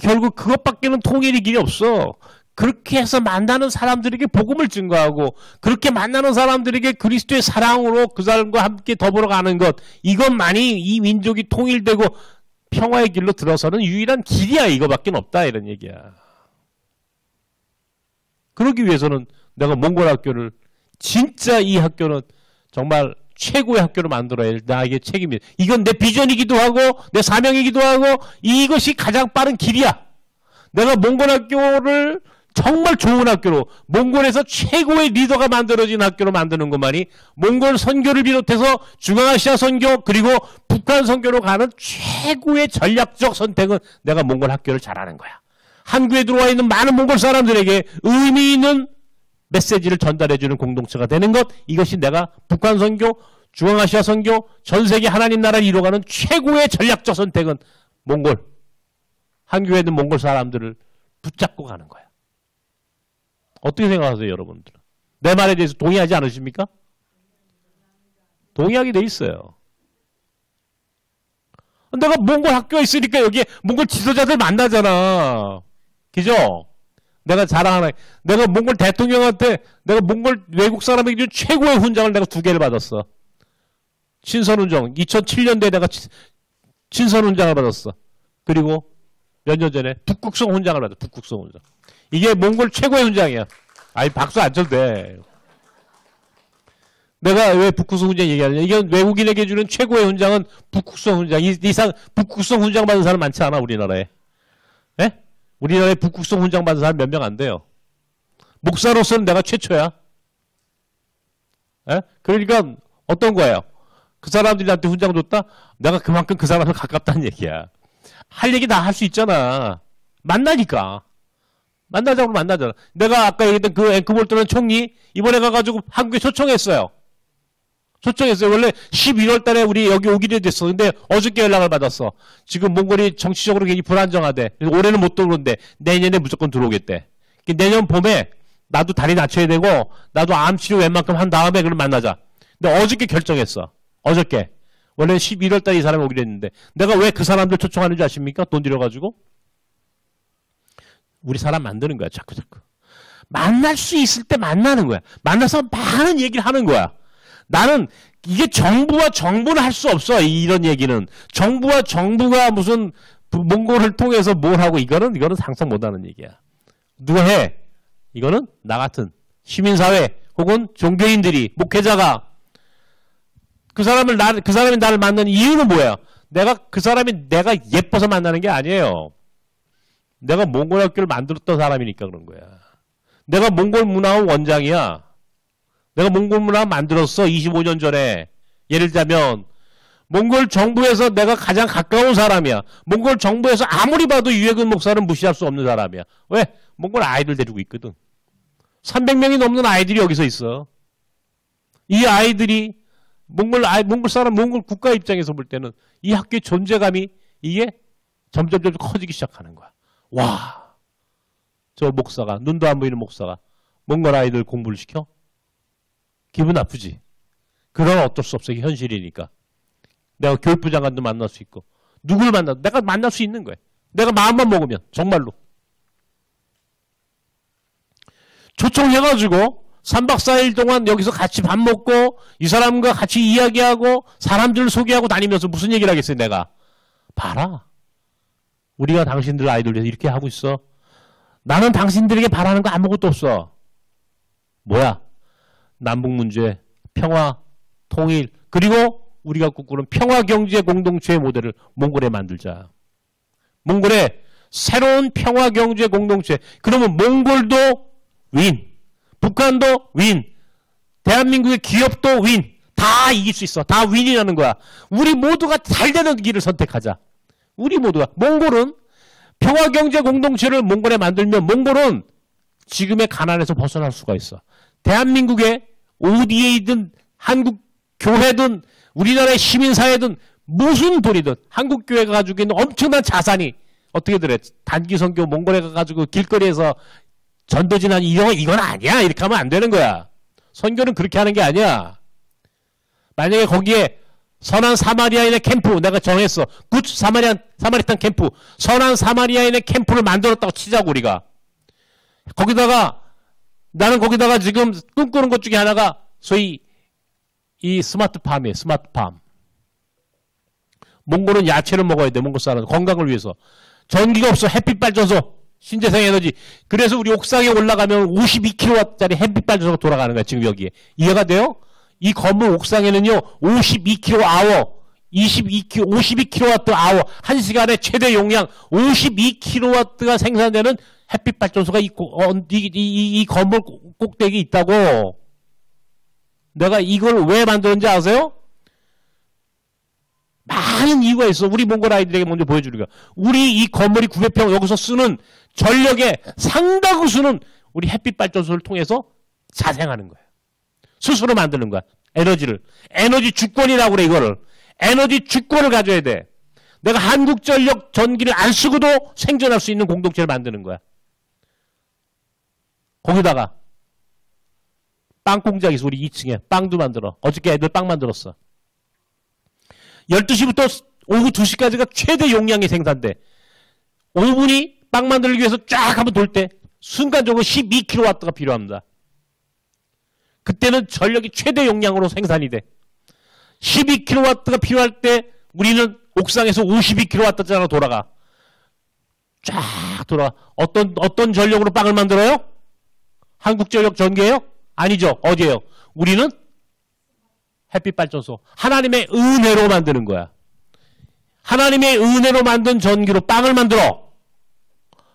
결국 그것밖에는 통일의 길이 없어. 그렇게 해서 만나는 사람들에게 복음을 증거하고 그렇게 만나는 사람들에게 그리스도의 사랑으로 그 사람과 함께 더불어가는 것, 이것만이 이 민족이 통일되고 평화의 길로 들어서는 유일한 길이야. 이거밖에 없다 이런 얘기야. 그러기 위해서는 내가 몽골 학교를 진짜 이 학교는 정말 최고의 학교로 만들어야 할 나에게 책임이. 이건 내 비전이기도 하고 내 사명이기도 하고 이것이 가장 빠른 길이야. 내가 몽골 학교를 정말 좋은 학교로, 몽골에서 최고의 리더가 만들어진 학교로 만드는 것만이 몽골 선교를 비롯해서 중앙아시아 선교 그리고 북한 선교로 가는 최고의 전략적 선택은 내가 몽골 학교를 잘하는 거야. 한국에 들어와 있는 많은 몽골 사람들에게 의미 있는 메시지를 전달해주는 공동체가 되는 것, 이것이 내가 북한 선교, 중앙아시아 선교, 전 세계 하나님 나라를 이뤄가는 최고의 전략적 선택은 몽골, 한국에 있는 몽골 사람들을 붙잡고 가는 거야. 어떻게 생각하세요, 여러분들은? 내 말에 대해서 동의하지 않으십니까? 동의하게 돼 있어요. 내가 몽골 학교에 있으니까 여기에 몽골 지도자들 만나잖아. 그죠? 내가 자랑하나, 내가 몽골 대통령한테, 내가 몽골 외국 사람에게 준 최고의 훈장을 내가 2개를 받았어. 친선훈장. 2007년도에 내가 친선훈장을 받았어. 그리고 몇 년 전에 북극성 훈장을 받았어. 북극성 훈장. 이게 몽골 최고의 훈장이야. 아니, 박수 안 쳐도 돼. 내가 왜 북극성 훈장 얘기하느냐. 이건 외국인에게 주는 최고의 훈장은 북극성 훈장. 이상 북극성 훈장 받은 사람 많지 않아, 우리나라에. 예? 우리나라에 북극성 훈장 받은 사람 몇 명 안 돼요. 목사로서는 내가 최초야. 예? 그러니까 어떤 거예요? 그 사람들이 나한테 훈장 줬다? 내가 그만큼 그 사람을 가깝다는 얘기야. 할 얘기 다 할 수 있잖아. 만나니까. 만나자고 만나잖아. 내가 아까 얘기했던 그 앵크볼트라는 총리 이번에 가가지고 한국에 초청했어요. 초청했어요. 원래 11월 달에 우리 여기 오기로 됐어. 근데 어저께 연락을 받았어. 지금 몽골이 정치적으로 굉장히 불안정하대. 그래서 올해는 못 들어오는데 내년에 무조건 들어오겠대. 내년 봄에 나도 다리 낮춰야 되고 나도 암 치료 웬만큼 한 다음에 그럼 만나자. 근데 어저께 결정했어. 어저께. 원래 11월 달에 이 사람이 오기로 했는데 내가 왜 그 사람들 초청하는 줄 아십니까? 돈 들여가지고. 우리 사람 만드는 거야. 자꾸. 만날 수 있을 때 만나는 거야. 만나서 많은 얘기를 하는 거야. 나는 이게 정부와 정부는 할 수 없어. 이런 얘기는. 정부와 정부가 무슨 몽골을 통해서 뭘 하고 이거는 상상 못하는 얘기야. 누가 해? 이거는 나 같은 시민사회 혹은 종교인들이 목회자가 그 사람이 나를 만나는 이유는 뭐야? 그 사람이 내가 예뻐서 만나는 게 아니에요. 내가 몽골 학교를 만들었던 사람이니까 그런 거야. 내가 몽골 문화원 원장이야. 내가 몽골 문화 만들었어. 25년 전에. 예를 들자면 몽골 정부에서 내가 가장 가까운 사람이야. 몽골 정부에서 아무리 봐도 유해근 목사는 무시할 수 없는 사람이야. 왜? 몽골 아이들 데리고 있거든. 300명이 넘는 아이들이 여기서 있어. 이 아이들이 몽골 사람, 몽골 국가 입장에서 볼 때는 이 학교의 존재감이 이게 점점 커지기 시작하는 거야. 와, 저 목사가, 눈도 안 보이는 목사가 몽골 아이들 공부를 시켜? 기분 나쁘지. 그건 어쩔 수 없어. 이게 현실이니까. 내가 교육부 장관도 만날 수 있고 누굴 만나도 내가 만날 수 있는 거야. 내가 마음만 먹으면 정말로. 초청해가지고 3박 4일 동안 여기서 같이 밥 먹고 이 사람과 같이 이야기하고 사람들을 소개하고 다니면서 무슨 얘기를 하겠어요 내가. 봐라. 우리가 당신들 아이들 위해서 이렇게 하고 있어. 나는 당신들에게 바라는 거 아무것도 없어. 뭐야? 남북 문제, 평화, 통일, 그리고 우리가 꿈꾸는 평화경제 공동체의 모델을 몽골에 만들자. 몽골의 새로운 평화경제 공동체. 그러면 몽골도 윈, 북한도 윈, 대한민국의 기업도 윈. 다 이길 수 있어. 다 윈이라는 거야. 우리 모두가 잘 되는 길을 선택하자. 우리 모두가. 몽골은 평화경제 공동체를 몽골에 만들면 몽골은 지금의 가난에서 벗어날 수가 있어. 대한민국의 ODA든 한국 교회든 우리나라의 시민사회든 무슨 돈이든 한국 교회가 가지고 있는 엄청난 자산이 어떻게 그래? 단기 선교 몽골에 가가지고 길거리에서 전도지난 이건 아니야. 이렇게 하면 안 되는 거야. 선교는 그렇게 하는 게 아니야. 만약에 거기에 선한 사마리아인의 캠프 내가 정했어. 굿 사마리탄 캠프. 선한 사마리아인의 캠프를 만들었다고 치자고 우리가. 나는 거기다가 지금 꿈꾸는 것 중에 하나가 소위 이 스마트팜이에요. 스마트팜. 몽골은 야채를 먹어야 돼. 몽골 사람은 건강을 위해서. 전기가 없어. 햇빛 발전소. 신재생 에너지. 그래서 우리 옥상에 올라가면 52kW짜리 햇빛 발전소가 돌아가는 거야. 지금 여기에. 이해가 돼요? 이 건물 옥상에는요. 52kWh, 52kWh, 1시간에 최대 용량 52kW가 생산되는 햇빛 발전소가 이 건물 꼭대기에 있다고. 내가 이걸 왜 만들었는지 아세요? 많은 이유가 있어. 우리 몽골 아이들에게 먼저 보여주는 거야. 우리 이 건물이 900평 여기서 쓰는 전력의 상당수는 우리 햇빛 발전소를 통해서 자생하는 거야. 스스로 만드는 거야. 에너지를. 에너지 주권이라고 그래 이거를. 에너지 주권을 가져야 돼. 내가 한국전력 전기를 안 쓰고도 생존할 수 있는 공동체를 만드는 거야. 거기다가 빵 공장이 있어. 우리 2층에. 빵도 만들어. 어저께 애들 빵 만들었어. 12시부터 오후 2시까지가 최대 용량이 생산돼. 5분이 빵 만들기 위해서 쫙 한번 돌 때 순간적으로 12kW가 필요합니다. 그때는 전력이 최대 용량으로 생산이 돼. 12kW가 필요할 때 우리는 옥상에서 52kW짜리로 돌아가. 쫙 돌아가. 어떤 전력으로 빵을 만들어요? 한국전력 전기예요? 아니죠. 어디예요? 우리는 햇빛 발전소. 하나님의 은혜로 만드는 거야. 하나님의 은혜로 만든 전기로 빵을 만들어.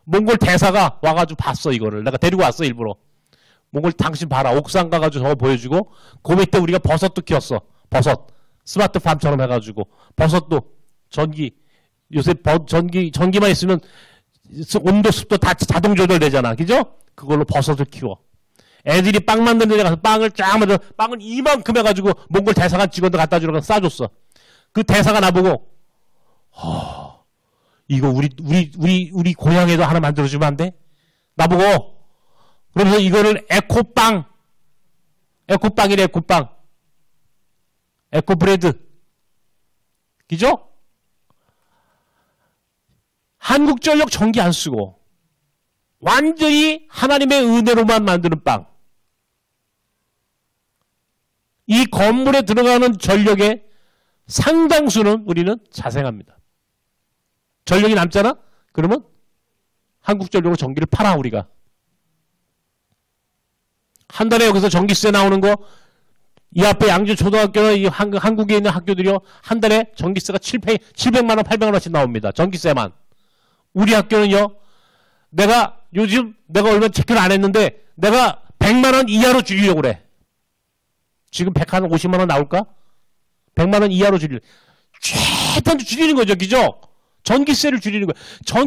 몽골 대사가 와가지고 봤어 이거를. 내가 데리고 왔어 일부러. 몽골 당신 봐라. 옥상 가가지고 저거 보여주고 그 밑에 우리가 버섯도 키웠어. 버섯. 스마트팜처럼 해가지고 버섯도 전기. 요새 전기만 있으면 온도 습도 다 자동 조절되잖아. 그죠? 그걸로 버섯을 키워. 애들이 빵 만드는 데 가서 빵을 쫙 만들어 빵을 이만큼 해가지고 몽골 대사관 직원들 갖다 주라고 싸줬어. 그 대사가 나보고 이거 우리 고향에도 하나 만들어주면 안 돼? 나보고 그러면서 이거를 에코빵이래 에코빵 에코브레드 그죠? 한국전력 전기 안 쓰고 완전히 하나님의 은혜로만 만드는 빵. 이 건물에 들어가는 전력의 상당수는 우리는 자생합니다. 전력이 남잖아? 그러면 한국전력으로 전기를 팔아 우리가. 한 달에 여기서 전기세 나오는 거 이 앞에 양주초등학교나 이 한국에 있는 학교들이요. 한 달에 전기세가 700만 원, 800만 원씩 나옵니다. 전기세만. 우리 학교는요. 내가 얼마 체크를 안 했는데 내가 100만 원 이하로 줄이려고 그래. 지금 150만 원 나올까? 100만 원 이하로 줄이려고. 최대한 줄이는 거죠. 그죠? 전기세를 줄이는 거야.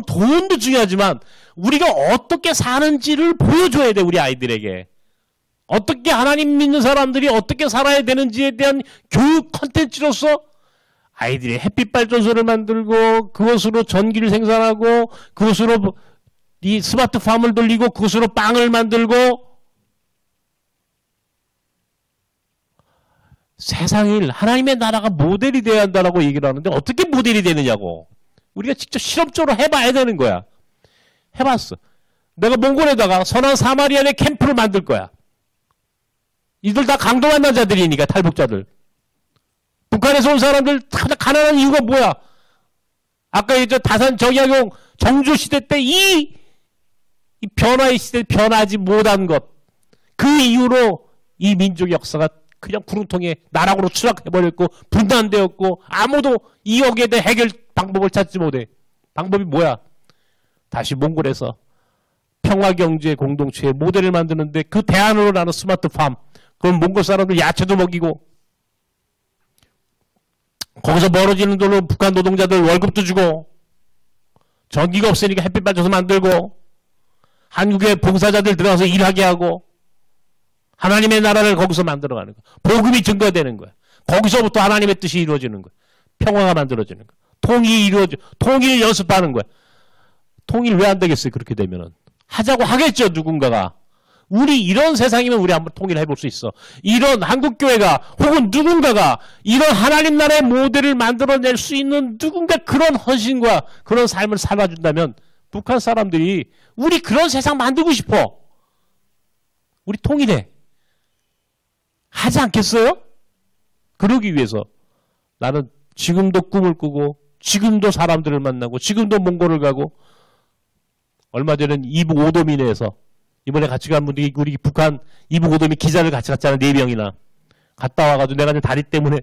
돈도 중요하지만 우리가 어떻게 사는지를 보여줘야 돼. 우리 아이들에게. 어떻게 하나님 믿는 사람들이 어떻게 살아야 되는지에 대한 교육 컨텐츠로서 아이들이 햇빛 발전소를 만들고 그것으로 전기를 생산하고 그것으로 이 스마트팜을 돌리고 그것으로 빵을 만들고 세상을 하나님의 나라가 모델이 돼야 한다라고 얘기를 하는데 어떻게 모델이 되느냐고. 우리가 직접 실험적으로 해봐야 되는 거야. 해봤어. 내가 몽골에다가 선한 사마리안의 캠프를 만들 거야. 이들 다 강도 만난 자들이니까 탈북자들. 북한에서 온 사람들 다 가난한 이유가 뭐야? 아까 이제 다산 정약용 정조 시대 때 이 변화의 시대 변하지 못한 것. 그 이후로 이 민족의 역사가 그냥 구름통에 나락으로 추락해버렸고 분단되었고 아무도 이 여기에 대해 해결 방법을 찾지 못해. 방법이 뭐야? 다시 몽골에서 평화경제 공동체의 모델을 만드는데 그 대안으로 나는 스마트팜. 그럼 몽골 사람들 야채도 먹이고 거기서 벌어지는 돈으로 북한 노동자들 월급도 주고 전기가 없으니까 햇빛 발전소 만들고 한국의 봉사자들 들어가서 일하게 하고 하나님의 나라를 거기서 만들어가는 거야. 복음이 증거되는 거야. 거기서부터 하나님의 뜻이 이루어지는 거야. 평화가 만들어지는 거야. 통일을 연습하는 거야. 통일 왜 안 되겠어요? 그렇게 되면은. 하자고 하겠죠. 누군가가. 우리 이런 세상이면 우리 한번 통일해볼 수 있어. 이런 한국교회가 혹은 누군가가 이런 하나님 나라의 모델을 만들어낼 수 있는 누군가 그런 헌신과 그런 삶을 살아준다면 북한 사람들이 우리 그런 세상 만들고 싶어. 우리 통일해. 하지 않겠어요? 그러기 위해서 나는 지금도 꿈을 꾸고 지금도 사람들을 만나고 지금도 몽골을 가고 얼마 전엔 이북 오도민에서 이번에 같이 간 분들이 우리 북한 이북 오도민 기자를 같이 갔잖아. 4명이나. 갔다 와가지고 내가 다리 때문에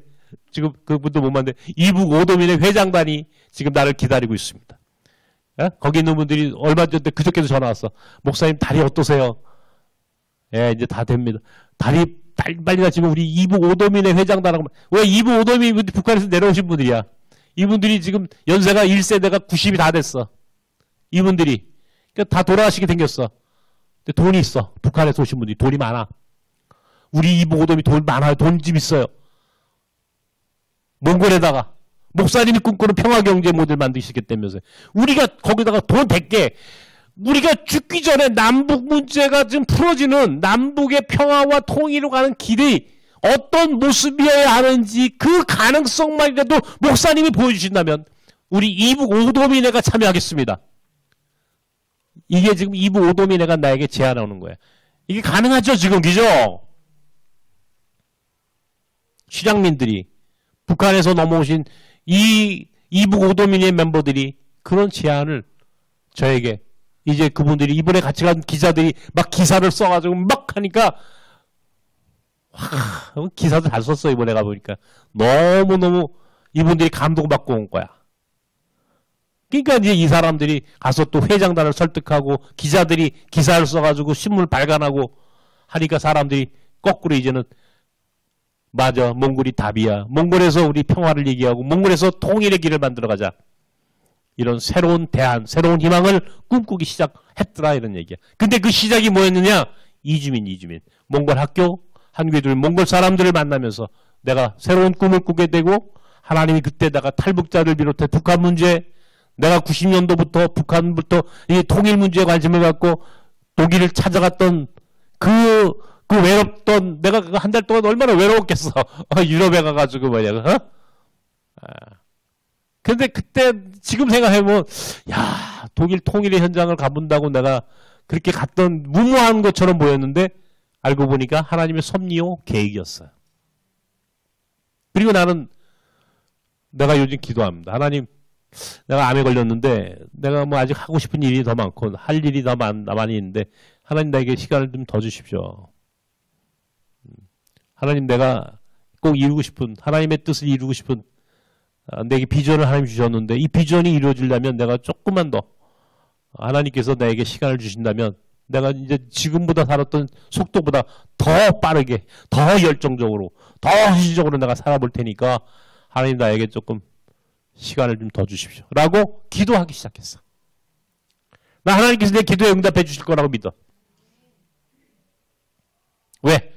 지금 그분도 못 만데 이북 오도민의 회장단이 지금 나를 기다리고 있습니다. 예? 거기 있는 분들이 얼마 전에 그저께도 전화 왔어. 목사님 다리 어떠세요? 예, 이제 다 됩니다. 다리 빨리 지금 우리 이북 오도민의 회장단하고 왜 이북 오도민 분들이 북한에서 내려오신 분들이야. 이분들이 지금 연세가 1세대가 90이 다 됐어. 이분들이. 그러니까 다 돌아가시게 생겼어. 근데 돈이 있어. 북한에서 오신 분들이 돈이 많아. 우리 이북 오도민 돈 많아요. 돈집 있어요. 몽골에다가 목사님이 꿈꾸는 평화경제 모델 만드시겠다면서요. 우리가 거기다가 돈 100개 우리가 죽기 전에 남북 문제가 지금 풀어지는 남북의 평화와 통일로 가는 길이 어떤 모습이어야 하는지 그 가능성만이라도 목사님이 보여주신다면 우리 이북 오도민회가 참여하겠습니다. 이게 지금 이북 오도민회가 나에게 제안해 오는 거예요. 이게 가능하죠 지금 그죠? 실향민들이 북한에서 넘어오신 이 이북 오도민회 멤버들이 그런 제안을 저에게 이제 그분들이 이번에 같이 간 기자들이 막 기사를 써가지고 막 하니까 와, 기사도 잘 썼어 이번에 가보니까 너무너무 이분들이 감동받고 온 거야. 그러니까 이제 이 사람들이 가서 또 회장단을 설득하고 기자들이 기사를 써가지고 신문을 발간하고 하니까 사람들이 거꾸로 이제는 맞아 몽골이 답이야. 몽골에서 우리 평화를 얘기하고 몽골에서 통일의 길을 만들어가자. 이런 새로운 대안, 새로운 희망을 꿈꾸기 시작했더라 이런 얘기야. 근데 그 시작이 뭐였느냐? 이주민. 몽골 학교, 한국애들, 몽골 사람들을 만나면서 내가 새로운 꿈을 꾸게 되고 하나님이 그때다가 탈북자를 비롯해 북한 문제, 내가 90년도부터 북한부터 이 통일 문제에 관심을 갖고 독일을 찾아갔던 그 외롭던 내가 그 한 달 동안 얼마나 외로웠겠어. 유럽에 가가지고 뭐냐. 근데 그때 지금 생각해보면 야 독일 통일의 현장을 가본다고 내가 그렇게 갔던 무모한 것처럼 보였는데 알고 보니까 하나님의 섭리요 계획이었어요. 그리고 내가 요즘 기도합니다. 하나님 내가 암에 걸렸는데 내가 뭐 아직 하고 싶은 일이 더 많고 할 일이 더 많이 있는데 하나님 나에게 시간을 좀 더 주십시오. 하나님 내가 꼭 이루고 싶은 하나님의 뜻을 이루고 싶은 내게 비전을 하나님 주셨는데 이 비전이 이루어지려면 내가 조금만 더 하나님께서 나에게 시간을 주신다면 내가 이제 지금보다 살았던 속도보다 더 빠르게 더 열정적으로 더 헌신적으로 내가 살아볼 테니까 하나님 나에게 조금 시간을 좀 더 주십시오 라고 기도하기 시작했어. 나 하나님께서 내 기도에 응답해 주실 거라고 믿어. 왜?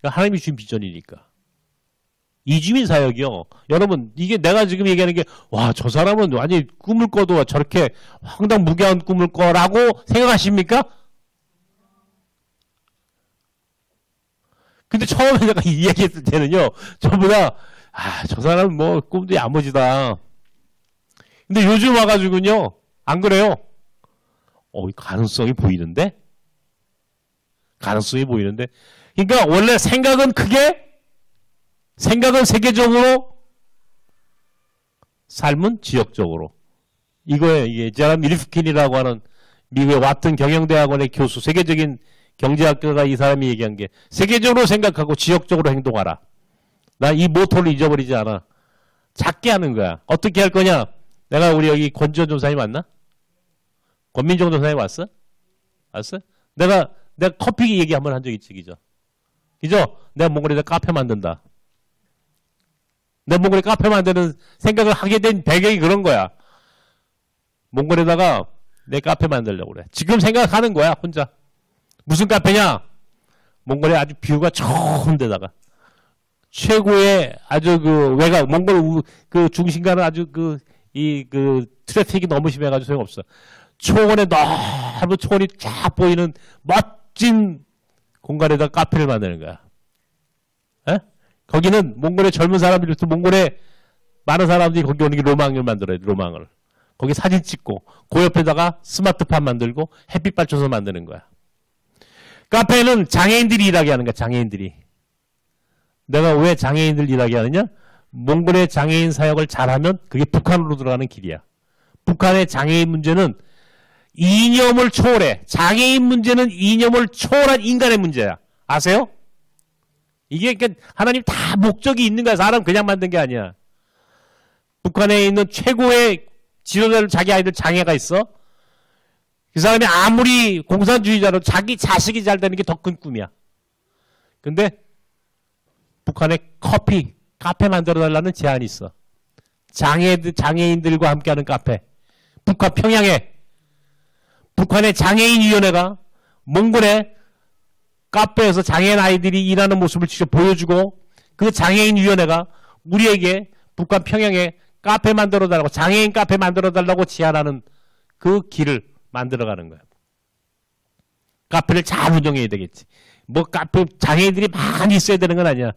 하나님이 주신 비전이니까. 이주민 사역이요. 여러분 이게 내가 지금 얘기하는 게 와 저 사람은 완전히 꿈을 꿔도 저렇게 황당무계한 꿈을 꿔라고 생각하십니까? 근데 처음에 내가 이 얘기했을 때는요. 전부 다 저 사람은 뭐 꿈도 야무지다. 근데 요즘 와가지고는요. 안 그래요. 가능성이 보이는데? 가능성이 보이는데? 그러니까 원래 생각은 크게 생각은 세계적으로 삶은 지역적으로. 이거에 이게 제라미 리프킨이라고 하는 미국의 와튼 경영대학원의 교수, 세계적인 경제학자가 이 사람이 얘기한 게 세계적으로 생각하고 지역적으로 행동하라. 나 이 모토를 잊어버리지 않아. 작게 하는 거야. 어떻게 할 거냐? 내가 우리 여기 권지현 전사님 왔나? 권민정 전사님 왔어? 왔어? 내가 커피 얘기 한번 한 적 있지, 그죠? 그죠? 내가 몽골에다 카페 만든다. 내가 몽골에 카페 만드는 생각을 하게 된 배경이 그런 거야. 몽골에다가 내 카페 만들려고 그래. 지금 생각하는 거야, 혼자. 무슨 카페냐? 몽골에 아주 뷰가 좋은 데다가. 최고의 아주 외곽, 몽골 중심가는 아주 트래픽이 너무 심해가지고 소용없어. 초원에 넓은 초원이 쫙 보이는 멋진 공간에다 카페를 만드는 거야. 에? 거기는 몽골의 젊은 사람들이 또 몽골의 많은 사람들이 거기 오는 게 로망을 만들어야 돼. 로망을. 거기 사진 찍고 그 옆에다가 스마트팜 만들고 햇빛 받쳐서 만드는 거야. 카페는 장애인들이 일하게 하는 거야. 장애인들이. 내가 왜 장애인들 일하게 하느냐? 몽골의 장애인 사역을 잘하면 그게 북한으로 들어가는 길이야. 북한의 장애인 문제는 이념을 초월해. 장애인 문제는 이념을 초월한 인간의 문제야. 아세요? 이게 그러니까 하나님 다 목적이 있는 거야. 사람 그냥 만든 게 아니야. 북한에 있는 최고의 지도자를 자기 아이들 장애가 있어. 그 사람이 아무리 공산주의자로 자기 자식이 잘 되는 게 더 큰 꿈이야. 근데 북한에 카페 만들어달라는 제안이 있어. 장애인들과 함께하는 카페. 북한 평양에 북한의 장애인위원회가 몽골의 카페에서 장애인 아이들이 일하는 모습을 직접 보여주고 그 장애인위원회가 우리에게 북한 평양에 카페 만들어달라고 장애인 카페 만들어달라고 제안하는 그 길을 만들어가는 거야. 카페를 잘 운영해야 되겠지. 뭐 카페 장애인들이 많이 있어야 되는 건 아니야.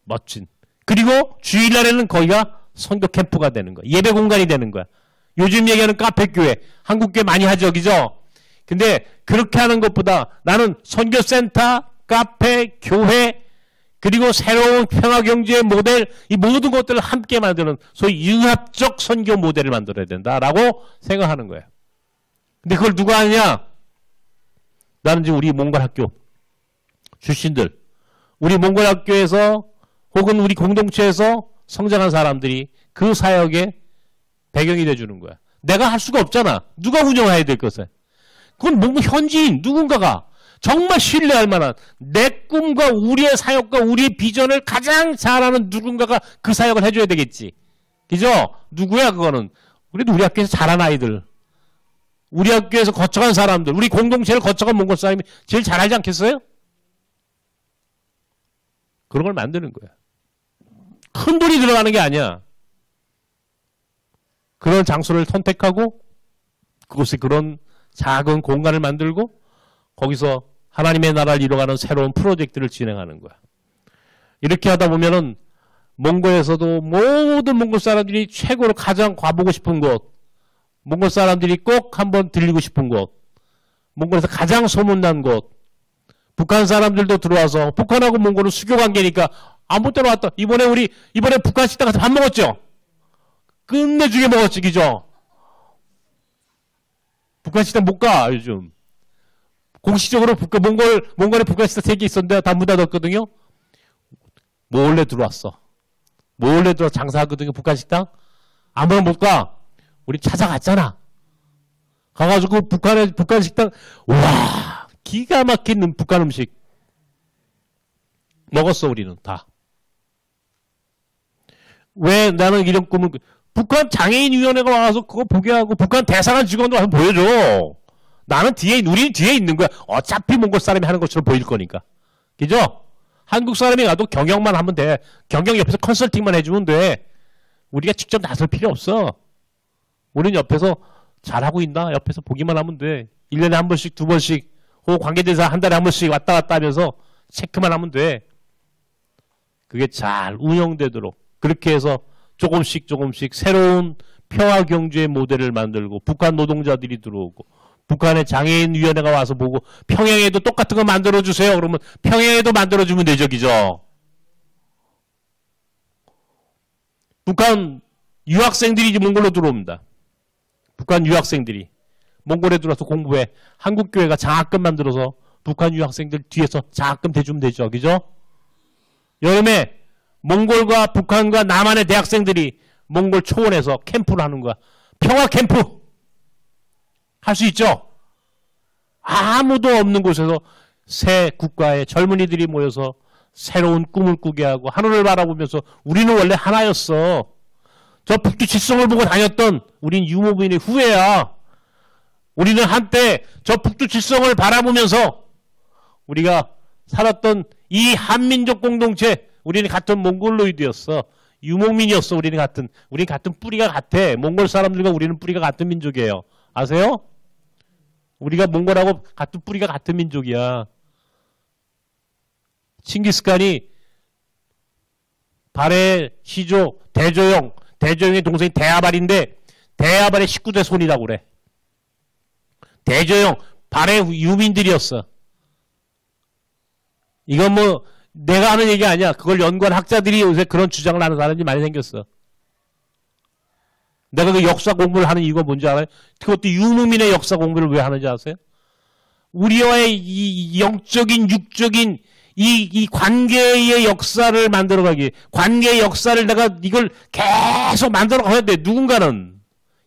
멋진. 그리고 주일날에는 거기가 선교 캠프가 되는 거야. 예배 공간이 되는 거야. 요즘 얘기하는 카페 교회. 한국 교회 많이 하죠. 그죠? 근데 그렇게 하는 것보다 나는 선교센터, 카페, 교회 그리고 새로운 평화경제 모델 이 모든 것들을 함께 만드는 소위 융합적 선교 모델을 만들어야 된다라고 생각하는 거예요. 근데 그걸 누가 하느냐? 나는 지금 우리 몽골 학교 출신들 우리 몽골 학교에서 혹은 우리 공동체에서 성장한 사람들이 그 사역의 배경이 돼주는 거야. 내가 할 수가 없잖아. 누가 운영해야 될 것을. 그건 뭔가 현지인 누군가가 정말 신뢰할 만한 내 꿈과 우리의 사역과 우리의 비전을 가장 잘하는 누군가가 그 사역을 해줘야 되겠지. 그죠? 누구야 그거는. 그래도 우리 학교에서 잘한 아이들. 우리 학교에서 거쳐간 사람들, 우리 공동체를 거쳐간 몽골 사람이 제일 잘 알지 않겠어요? 그런 걸 만드는 거야. 큰 돈이 들어가는 게 아니야. 그런 장소를 선택하고 그곳에 그런 작은 공간을 만들고 거기서 하나님의 나라를 이뤄가는 새로운 프로젝트를 진행하는 거야. 이렇게 하다 보면은 몽골에서도 모든 몽골 사람들이 최고로 가장 가보고 싶은 곳, 몽골 사람들이 꼭 한번 들리고 싶은 곳, 몽골에서 가장 소문난 곳, 북한 사람들도 들어와서 북한하고 몽골은 수교 관계니까 아무 때나 왔다. 이번에 북한 식당 가서 밥 먹었죠? 끝내주게 먹었지, 그죠? 북한 식당 못 가, 요즘. 공식적으로 몽골에 북한 식당 3개 있었는데 다 문 닫았거든요? 몰래 들어왔어. 몰래 들어와 장사하거든요, 북한 식당? 아무나 못 가. 우리 찾아갔잖아. 가가지고 북한 식당, 와, 기가 막힌 북한 음식. 먹었어, 우리는 다. 왜 나는 이런 꿈을, 북한 장애인위원회가 와서 그거 보게 하고, 북한 대사관 직원도 와서 보여줘. 우리는 뒤에 있는 거야. 어차피 몽골 사람이 하는 것처럼 보일 거니까. 그죠? 한국 사람이 가도 경영만 하면 돼. 경영 옆에서 컨설팅만 해주면 돼. 우리가 직접 나설 필요 없어. 우리는 옆에서 잘하고 있나? 옆에서 보기만 하면 돼. 1년에 한 번씩, 2번씩, 혹은 관계대사 한 달에 한 번씩 왔다 갔다 하면서 체크만 하면 돼. 그게 잘 운영되도록. 그렇게 해서 조금씩 새로운 평화경주의 모델을 만들고, 북한 노동자들이 들어오고, 북한의 장애인위원회가 와서 보고, 평양에도 똑같은 거 만들어주세요. 그러면 평양에도 만들어주면 되죠, 그죠? 북한 유학생들이 이제 몽골로 들어옵니다. 북한 유학생들이 몽골에 들어와서 공부해. 한국교회가 장학금 만들어서 북한 유학생들 뒤에서 장학금 대주면 되죠, 그죠? 여름에 몽골과 북한과 남한의 대학생들이 몽골 초원에서 캠프를 하는 거야. 평화 캠프! 할 수 있죠? 아무도 없는 곳에서 새 국가의 젊은이들이 모여서 새로운 꿈을 꾸게 하고 하늘을 바라보면서 우리는 원래 하나였어. 저 북두 칠성을 보고 다녔던 우린 유목민의 후예야. 우리는 한때 저 북두 칠성을 바라보면서 우리가 살았던 이 한민족 공동체, 우리는 같은 몽골로이드였어. 유목민이었어. 우리는 같은 뿌리가 같아. 몽골 사람들과 우리는 뿌리가 같은 민족이에요. 아세요? 우리가 몽골하고 같은 뿌리가 같은 민족이야. 칭기스칸이 발해 시조 대조영의 동생이 대아발인데 대아발의 19대 손이라고 그래. 대조영 발해 유민들이었어. 이건 뭐 내가 하는 얘기 아니야. 그걸 연구한 학자들이 요새 그런 주장을 하는 사람이 많이 생겼어. 내가 그 역사 공부를 하는 이유가 뭔지 알아요? 그것도 유목민의 역사 공부를 왜 하는지 아세요? 우리와의 이 영적인, 육적인 이 관계의 역사를 만들어가기. 관계의 역사를 내가 이걸 계속 만들어가야 돼. 누군가는.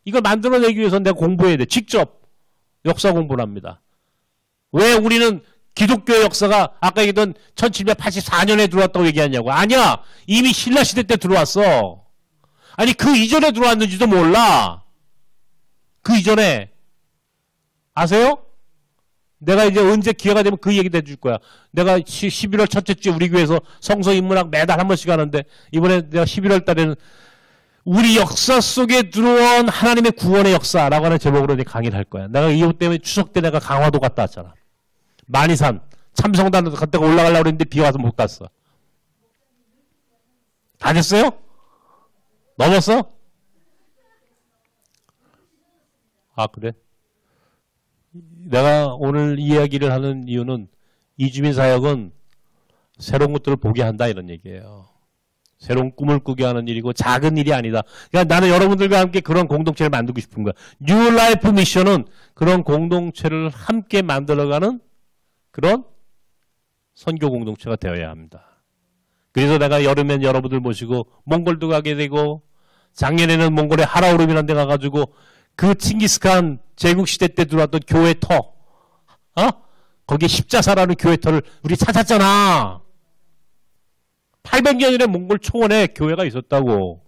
이걸 만들어내기 위해서 내가 공부해야 돼. 직접 역사 공부를 합니다. 왜 우리는 기독교의 역사가 아까 얘기했던 1784년에 들어왔다고 얘기하냐고. 아니야. 이미 신라시대 때 들어왔어. 아니 그 이전에 들어왔는지도 몰라. 그 이전에. 아세요? 내가 이제 언제 기회가 되면 그 얘기도 해줄 거야. 내가 11월 첫째 주 우리 교회에서 성서 인문학 매달 한 번씩 하는데 이번에 내가 11월 달에는 우리 역사 속에 들어온 하나님의 구원의 역사라고 하는 제목으로 이제 강의를 할 거야. 내가 이것 때문에 추석 때 내가 강화도 갔다 왔잖아. 만이산 참성단도 갔다가 올라가려고 했는데 비 와서 못 갔어. 다 됐어요? 넘었어? 아 그래? 내가 오늘 이야기를 하는 이유는 이주민 사역은 새로운 것들을 보게 한다 이런 얘기예요. 새로운 꿈을 꾸게 하는 일이고 작은 일이 아니다. 그러니까 나는 여러분들과 함께 그런 공동체를 만들고 싶은 거야. 뉴 라이프 미션은 그런 공동체를 함께 만들어가는 그런 선교 공동체가 되어야 합니다. 그래서 내가 여름엔 여러분들 모시고 몽골도 가게 되고 작년에는 몽골의 하라오름이라는 데 가가지고 그 칭기스칸 제국시대 때 들어왔던 교회 터, 거기에 십자사라는 교회 터를 우리 찾았잖아. 800년 전에 몽골 초원에 교회가 있었다고.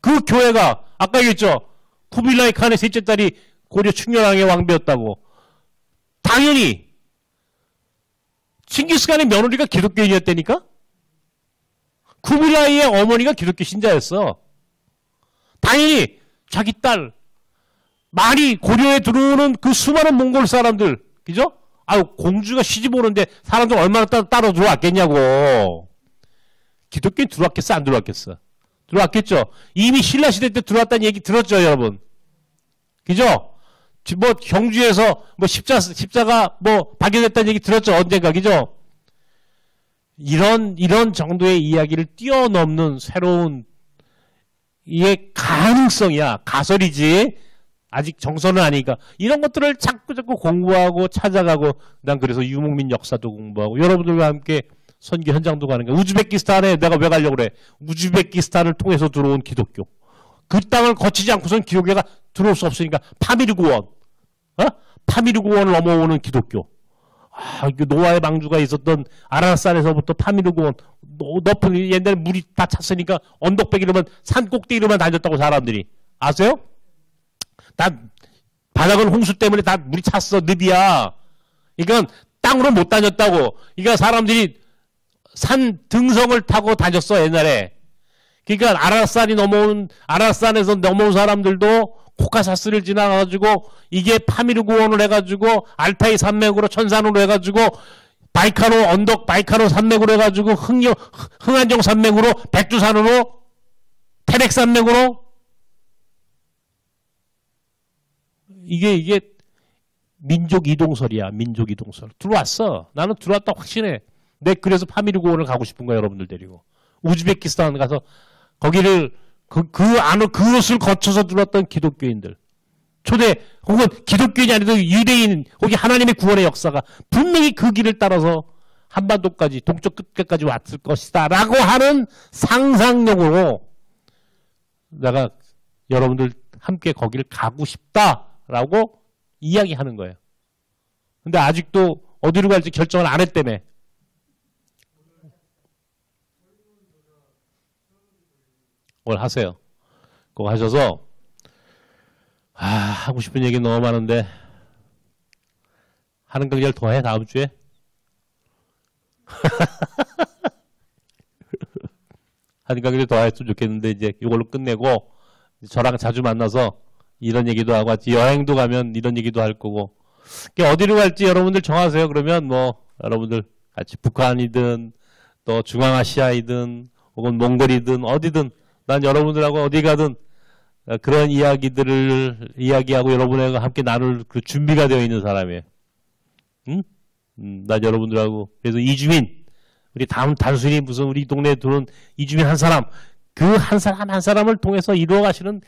그 교회가 아까 얘기했죠. 쿠빌라이 칸의 셋째 딸이 고려 충렬왕의 왕비였다고. 당연히 칭기스칸의 며느리가 기독교인이었다니까? 쿠빌라이의 어머니가 기독교 신자였어. 당연히 자기 딸, 많이 고려에 들어오는 그 수많은 몽골 사람들, 그죠? 아유, 공주가 시집 오는데 사람들 얼마나 따로 들어왔겠냐고. 기독교인 들어왔겠어? 안 들어왔겠어? 들어왔겠죠? 이미 신라 시대 때 들어왔다는 얘기 들었죠, 여러분? 그죠? 뭐 경주에서 뭐 십자가 뭐 발견했다는 얘기 들었죠, 언젠가, 그죠? 이런 정도의 이야기를 뛰어넘는 새로운 이게 가능성이야. 가설이지. 아직 정설은 아니니까. 이런 것들을 자꾸 공부하고 찾아가고, 난 그래서 유목민 역사도 공부하고, 여러분들과 함께 선교 현장도 가는 거야. 우즈베키스탄에 내가 왜 가려고 그래? 우즈베키스탄을 통해서 들어온 기독교. 그 땅을 거치지 않고선 기독교가 들어올 수 없으니까 파미르구원. 파미르구원을 넘어오는 기독교. 이게 노아의 방주가 있었던 아라산에서부터 파미르구원. 높은, 옛날에 물이 다 찼으니까 언덕배기로만, 산 꼭대기로만 다녔다고 사람들이. 아세요? 바닥은 홍수 때문에 다 물이 찼어, 늪이야. 이건 땅으로 못 다녔다고. 그러니까 사람들이 산 등성을 타고 다녔어, 옛날에. 그러니까 아라산에서 넘어온 사람들도 코카사스를 지나가가지고 이게 파미르구원을 해가지고 알타이 산맥으로 천산으로 해가지고 바이카노 산맥으로 해가지고 흥안정 산맥으로 백두산으로 태백 산맥으로 이게 민족 이동설이야. 민족 이동설. 들어왔어. 나는 들어왔다 확신해. 그래서 파미르구원을 가고 싶은 거야, 여러분들 데리고. 우즈베키스탄 가서 거기를 그것을 거쳐서 들어왔던 기독교인들. 혹은 기독교인이 아니도 유대인, 거기 하나님의 구원의 역사가 분명히 그 길을 따라서 한반도까지, 동쪽 끝까지 왔을 것이다. 라고 하는 상상력으로 내가 여러분들 함께 거기를 가고 싶다라고 이야기하는 거예요. 근데 아직도 어디로 갈지 결정을 안 했다며. 뭘 하세요. 그거 하셔서 하고 싶은 얘기 너무 많은데 하는 강의를 더 해, 다음 주에? 하는 강의를 더 했으면 좋겠는데 이제 이걸로 끝내고 저랑 자주 만나서 이런 얘기도 하고 여행도 가면 이런 얘기도 할 거고 어디로 갈지 여러분들 정하세요. 그러면 뭐 여러분들 같이 북한이든 또 중앙아시아이든 혹은 몽골이든 어디든 난 여러분들하고 어디 가든 그런 이야기들을 이야기하고 여러분과 함께 나눌 그 준비가 되어 있는 사람이에요. 응? 난 여러분들하고 그래서 이주민 우리 단순히 무슨 우리 동네에 들어온 이주민 한 사람 그 한 사람 한 사람을 통해서 이루어 가시는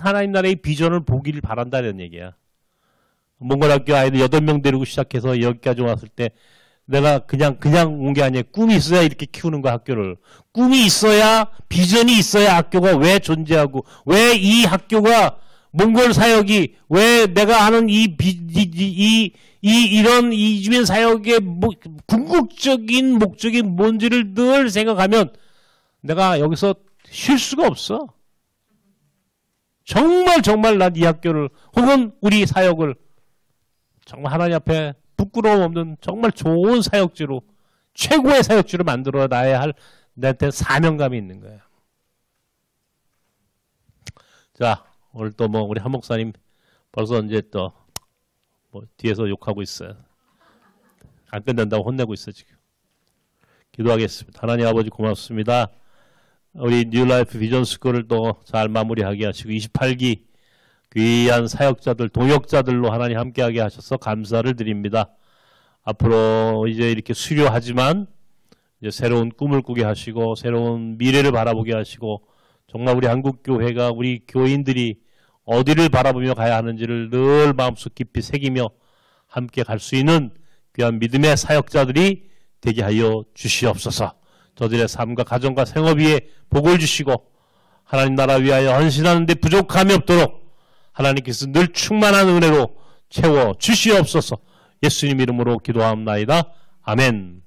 하나님 나라의 비전을 보기를 바란다는 얘기야. 몽골학교 아이들 8명 데리고 시작해서 여기까지 왔을 때 내가 그냥 온 게 아니에요. 꿈이 있어야 이렇게 키우는 거야, 학교를. 꿈이 있어야, 비전이 있어야 학교가 왜 존재하고, 왜 이 학교가, 몽골 사역이, 왜 내가 하는 이런 이주민 사역의 궁극적인 목적이 뭔지를 늘 생각하면 내가 여기서 쉴 수가 없어. 정말 난 이 학교를, 혹은 우리 사역을 정말 하나님 앞에 부끄러움 없는 정말 좋은 사역지로 최고의 사역지로 만들어 놔야 할 나한테 사명감이 있는 거예요. 자, 오늘 또 뭐 우리 한 목사님 벌써 이제 또 뭐 뒤에서 욕하고 있어요. 안 끝난다고 혼내고 있어 지금. 기도하겠습니다. 하나님 아버지 고맙습니다. 우리 뉴라이프 비전 스쿨을 또 잘 마무리하게 하시고 28기 귀한 사역자들, 동역자들로 하나님 함께하게 하셔서 감사를 드립니다. 앞으로 이제 이렇게 수료하지만 이제 새로운 꿈을 꾸게 하시고 새로운 미래를 바라보게 하시고 정말 우리 한국교회가 우리 교인들이 어디를 바라보며 가야 하는지를 늘 마음속 깊이 새기며 함께 갈 수 있는 귀한 믿음의 사역자들이 되게 하여 주시옵소서. 저들의 삶과 가정과 생업 위에 복을 주시고 하나님 나라 위하여 헌신하는 데 부족함이 없도록 하나님께서 늘 충만한 은혜로 채워 주시옵소서. 예수님 이름으로 기도합나이다. 아멘.